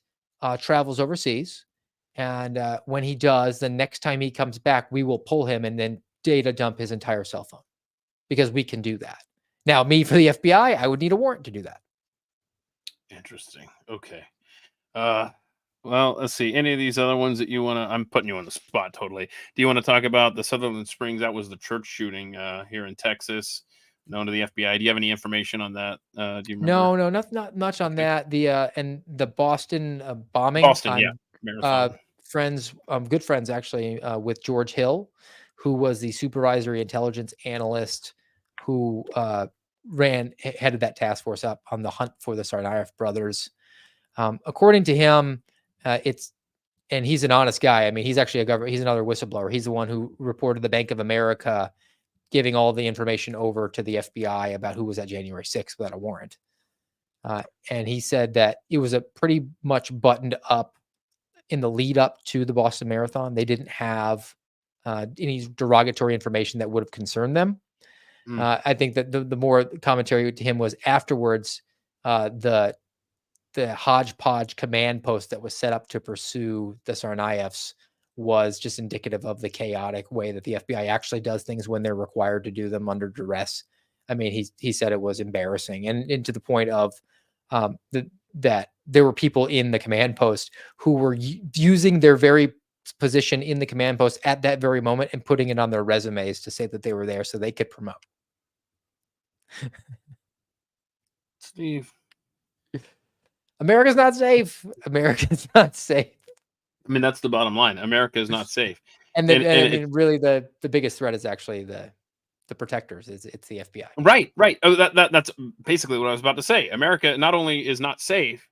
travels overseas. And when he does, the next time he comes back, we will pull him and then data dump his entire cell phone, because we can do that. Now, me for the FBI, I would need a warrant to do that. Interesting. Okay. Well, let's see. Any of these other ones that you want to? I'm putting you on the spot totally. Do you want to talk about the Sutherland Springs? That was the church shooting here in Texas, known to the FBI. Do you have any information on that? Do you remember? No, not much on that. And the Boston bombing. Boston, yeah, marathon. Good friends actually, with George Hill, who was the supervisory intelligence analyst who headed that task force up on the hunt for the Tsarnaev brothers. According to him, and he's an honest guy. I mean, he's actually he's another whistleblower. He's the one who reported the Bank of America giving all the information over to the FBI about who was at January 6th without a warrant. And he said that it was a pretty much buttoned up in the lead up to the Boston Marathon. They didn't have any derogatory information that would have concerned them. I think that the more commentary to him was afterwards, the hodgepodge command post that was set up to pursue the Tsarnaevs was just indicative of the chaotic way that the FBI actually does things when they're required to do them under duress. I mean, he said it was embarrassing, and to the point of that there were people in the command post who were using their very position in the command post at that very moment and putting it on their resumes to say that they were there so they could promote. Steve, America's not safe. America's not safe. I mean, that's the bottom line. America is not safe. And really the biggest threat is actually the protectors. It's the FBI. Right. Oh, that's basically what I was about to say. America not only is not safe,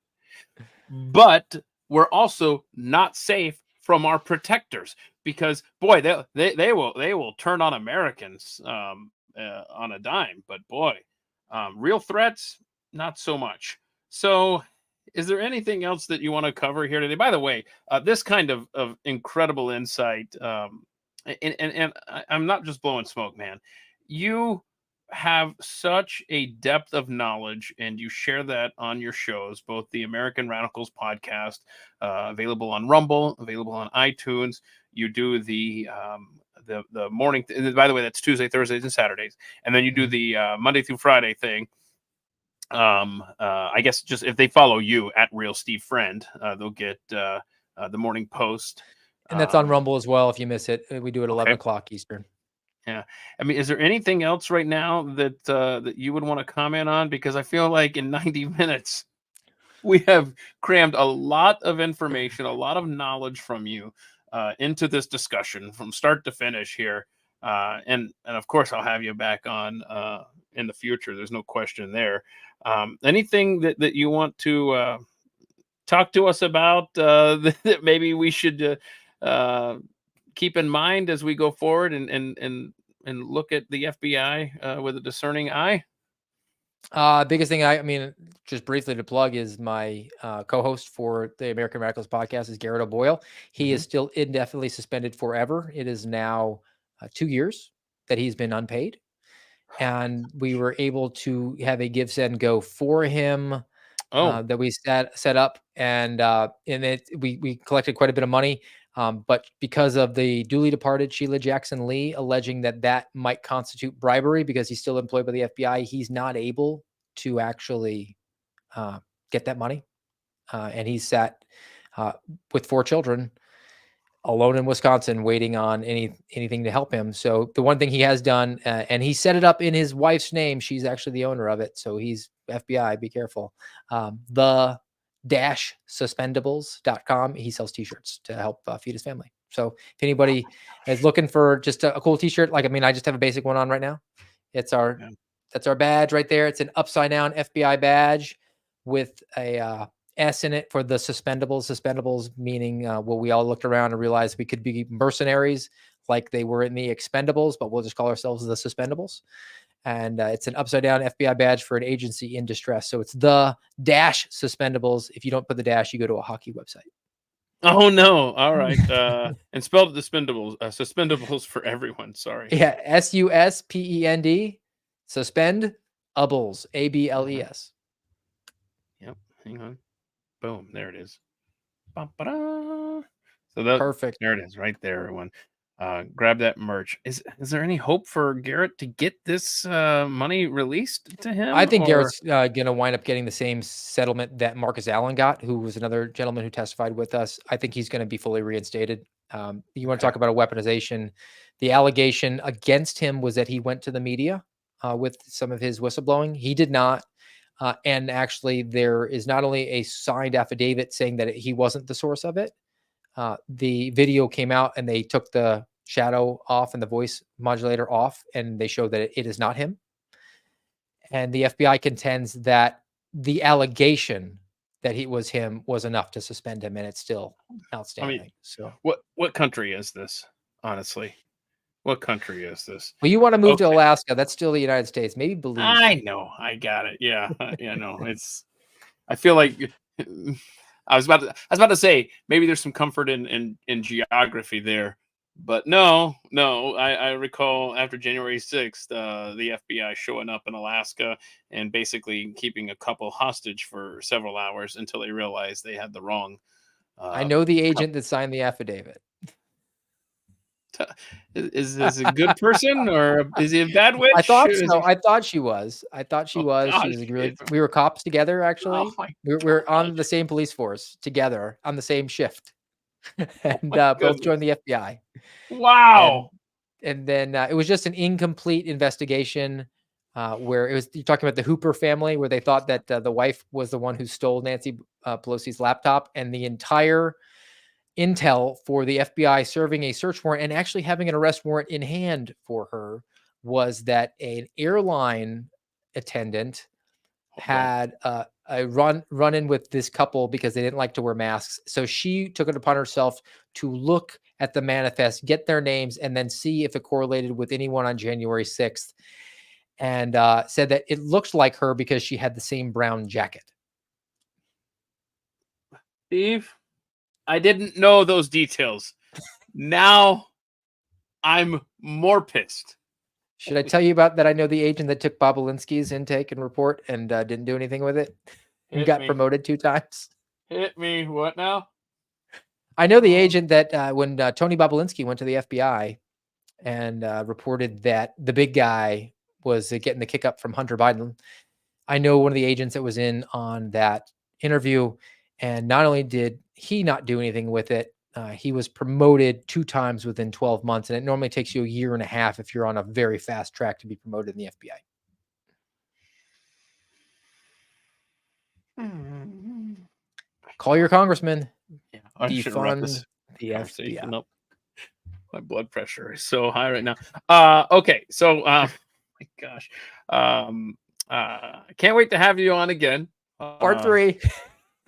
but we're also not safe from our protectors, because boy, they will turn on Americans on a dime. But boy, real threats, not so much. So, is there anything else that you want to cover here today? By the way, this kind of incredible insight, and I'm not just blowing smoke, man. You have such a depth of knowledge, and you share that on your shows, both the American Radicals podcast, available on Rumble, available on iTunes. You do the morning. By the way, that's Tuesday, Thursdays, and Saturdays, and then you do the Monday through Friday thing. I guess just if they follow you at Real Steve Friend, they'll get the morning post. And that's on Rumble as well. If you miss it, we do it 11 okay. o'clock Eastern. Yeah. I mean, is there anything else right now that that you would want to comment on? Because I feel like in 90 minutes, we have crammed a lot of information, a lot of knowledge from you into this discussion from start to finish here. And of course, I'll have you back on in the future. There's no question there. Anything that you want to talk to us about that maybe we should keep in mind as we go forward and look at the FBI with a discerning eye? Biggest thing, I mean, just briefly to plug, is my co-host for the American Radicals podcast is Garrett O'Boyle. He is still indefinitely suspended forever. It is now 2 years that he's been unpaid. And we were able to have a give, send, go for him that we set up. And we collected quite a bit of money. But because of the duly departed Sheila Jackson Lee alleging that might constitute bribery because he's still employed by the FBI, he's not able to actually get that money. And he's sat with 4 children alone in Wisconsin waiting on anything to help him. So the one thing he has done, and he set it up in his wife's name. She's actually the owner of it. So he's FBI, be careful. The-suspendables.com. He sells t-shirts to help feed his family. So if anybody is looking for just a cool t-shirt, like, I mean, I just have a basic one on right now. That's our badge right there. It's an upside down FBI badge with a S in it for the suspendables. Suspendables meaning, well, we all looked around and realized we could be mercenaries like they were in the Expendables, but we'll just call ourselves the Suspendables. And it's an upside down FBI badge for an agency in distress. So it's the-suspendables. If you don't put the dash, you go to a hockey website. Oh no! All right, and spelled suspendables. Suspendables for everyone. Sorry. Yeah, SUSPEND. Suspendables. ABLES. Yep. Hang on. Boom. There it is. Ba-ba-da. So that Perfect. There it is, right there, everyone. Grab that merch. Is there any hope for Garrett to get this money released to him? I think Garrett's going to wind up getting the same settlement that Marcus Allen got, who was another gentleman who testified with us. I think he's going to be fully reinstated. You want to talk about a weaponization? The allegation against him was that he went to the media with some of his whistleblowing. He did not. And actually, there is not only a signed affidavit saying that he wasn't the source of it. The video came out and they took the shadow off and the voice modulator off, and they showed that it is not him. And the FBI contends that the allegation that he was him was enough to suspend him, and it's still outstanding. I mean, so what country is this? Honestly, what country is this? Well, you want to move to Alaska? That's still the United States. Maybe Belize. I know. I got it. Yeah. Yeah. No. It's. I feel like. I was about to say maybe there's some comfort in geography there, but no. I recall after January 6th, the FBI showing up in Alaska and basically keeping a couple hostage for several hours until they realized they had the wrong. I know the agent that signed the affidavit. Is this a good person or is he a bad witch? I thought so. I thought she was. She was. Gosh, she was really. We were cops together, actually. Oh we're on the same police force together on the same shift, and both joined the FBI. Wow. And then it was just an incomplete investigation where it was. You're talking about the Hooper family, where they thought that the wife was the one who stole Nancy Pelosi's laptop, and the entire intel for the FBI serving a search warrant and actually having an arrest warrant in hand for her was that an airline attendant had a run-in with this couple because they didn't like to wear masks. So she took it upon herself to look at the manifest, get their names, and then see if it correlated with anyone on January 6th, and said that it looked like her because she had the same brown jacket. Steve, I didn't know those details. Now I'm more pissed. Should I tell you about that? I know the agent that took Bobolinsky's intake and report and didn't do anything with it and Hit got me. promoted 2 times. Hit me. What now? I know the agent that when Tony Bobolinsky went to the FBI and reported that the big guy was getting the kick up from Hunter Biden. I know one of the agents that was in on that interview, and not only did he not do anything with it, he was promoted 2 times within 12 months, and it normally takes you a year and a half if you're on a very fast track to be promoted in the FBI. Call your congressman. Yeah, I should wrap Defund this the conversation FBI. up. My blood pressure is so high right now. Okay, so my gosh, can't wait to have you on again. Part 3.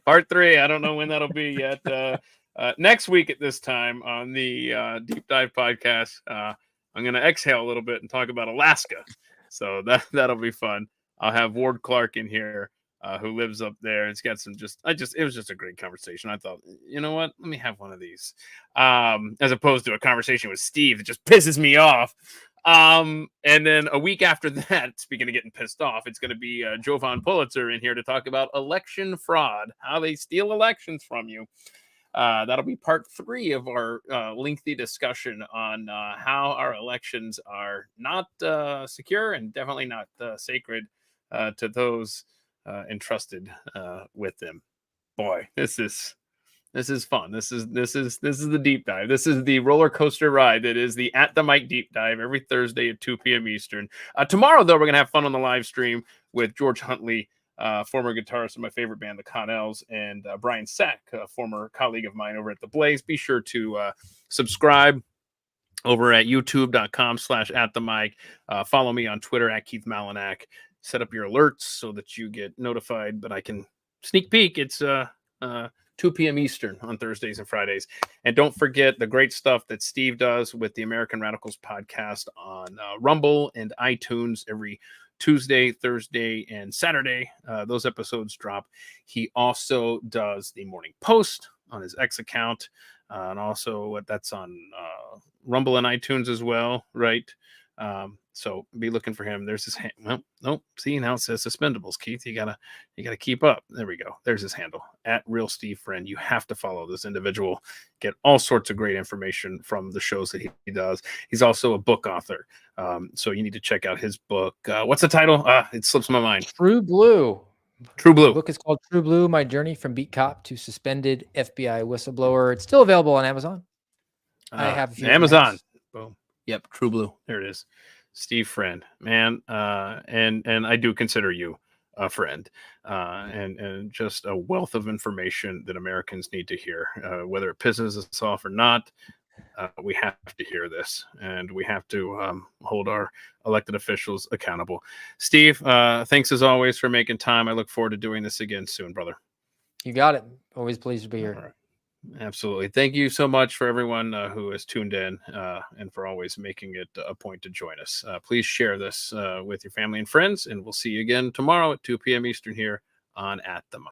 Part 3. I don't know when that'll be yet. Next week at this time on the Deep Dive podcast, I'm going to exhale a little bit and talk about Alaska. So that'll be fun. I'll have Ward Clark in here, who lives up there. It's got some it was just a great conversation. I thought, you know what? Let me have one of these. As opposed to a conversation with Steve that just pisses me off. And then a week after that, speaking of getting pissed off, it's going to be Jovan Pulitzer in here to talk about election fraud, how they steal elections from you. That'll be part 3 of our lengthy discussion on how our elections are not secure and definitely not sacred to those entrusted with them. Boy, this is fun. This is the deep dive. This is the roller coaster ride that is the At the Mic deep dive every Thursday at 2 p.m. Eastern. Tomorrow, though, we're gonna have fun on the live stream with George Huntley, former guitarist of my favorite band, the Connells, and Brian Sack, a former colleague of mine over at the Blaze. Be sure to subscribe over at youtube.com/atthemic. Follow me on Twitter at Keith Malinak. Set up your alerts so that you get notified, but I can sneak peek. It's 2 p.m. Eastern on Thursdays and Fridays. And don't forget the great stuff that Steve does with the American Radicals podcast on Rumble and iTunes every Tuesday, Thursday, and Saturday. Those episodes drop. He also does the Morning Post on his X account, and also that's on Rumble and iTunes as well, right? So be looking for him. There's his hand. Well, nope. See, now it says Suspendables, Keith. You gotta keep up. There we go. There's his handle at Real Steve Friend. You have to follow this individual. Get all sorts of great information from the shows that he does. He's also a book author. So you need to check out his book. What's the title? It slips my mind. True Blue. True Blue. The book is called True Blue: My Journey from Beat Cop to Suspended FBI Whistleblower. It's still available on Amazon. I have a few Amazon. Boom. Yep, True Blue. There it is. Steve Friend, man, and I do consider you a friend, and just a wealth of information that Americans need to hear. Whether it pisses us off or not, we have to hear this, and we have to hold our elected officials accountable. Steve, thanks as always for making time. I look forward to doing this again soon, brother. You got it. Always pleased to be here. All right. Absolutely. Thank you so much for everyone who has tuned in and for always making it a point to join us. Please share this with your family and friends, and we'll see you again tomorrow at 2 p.m. Eastern here on At the Mic.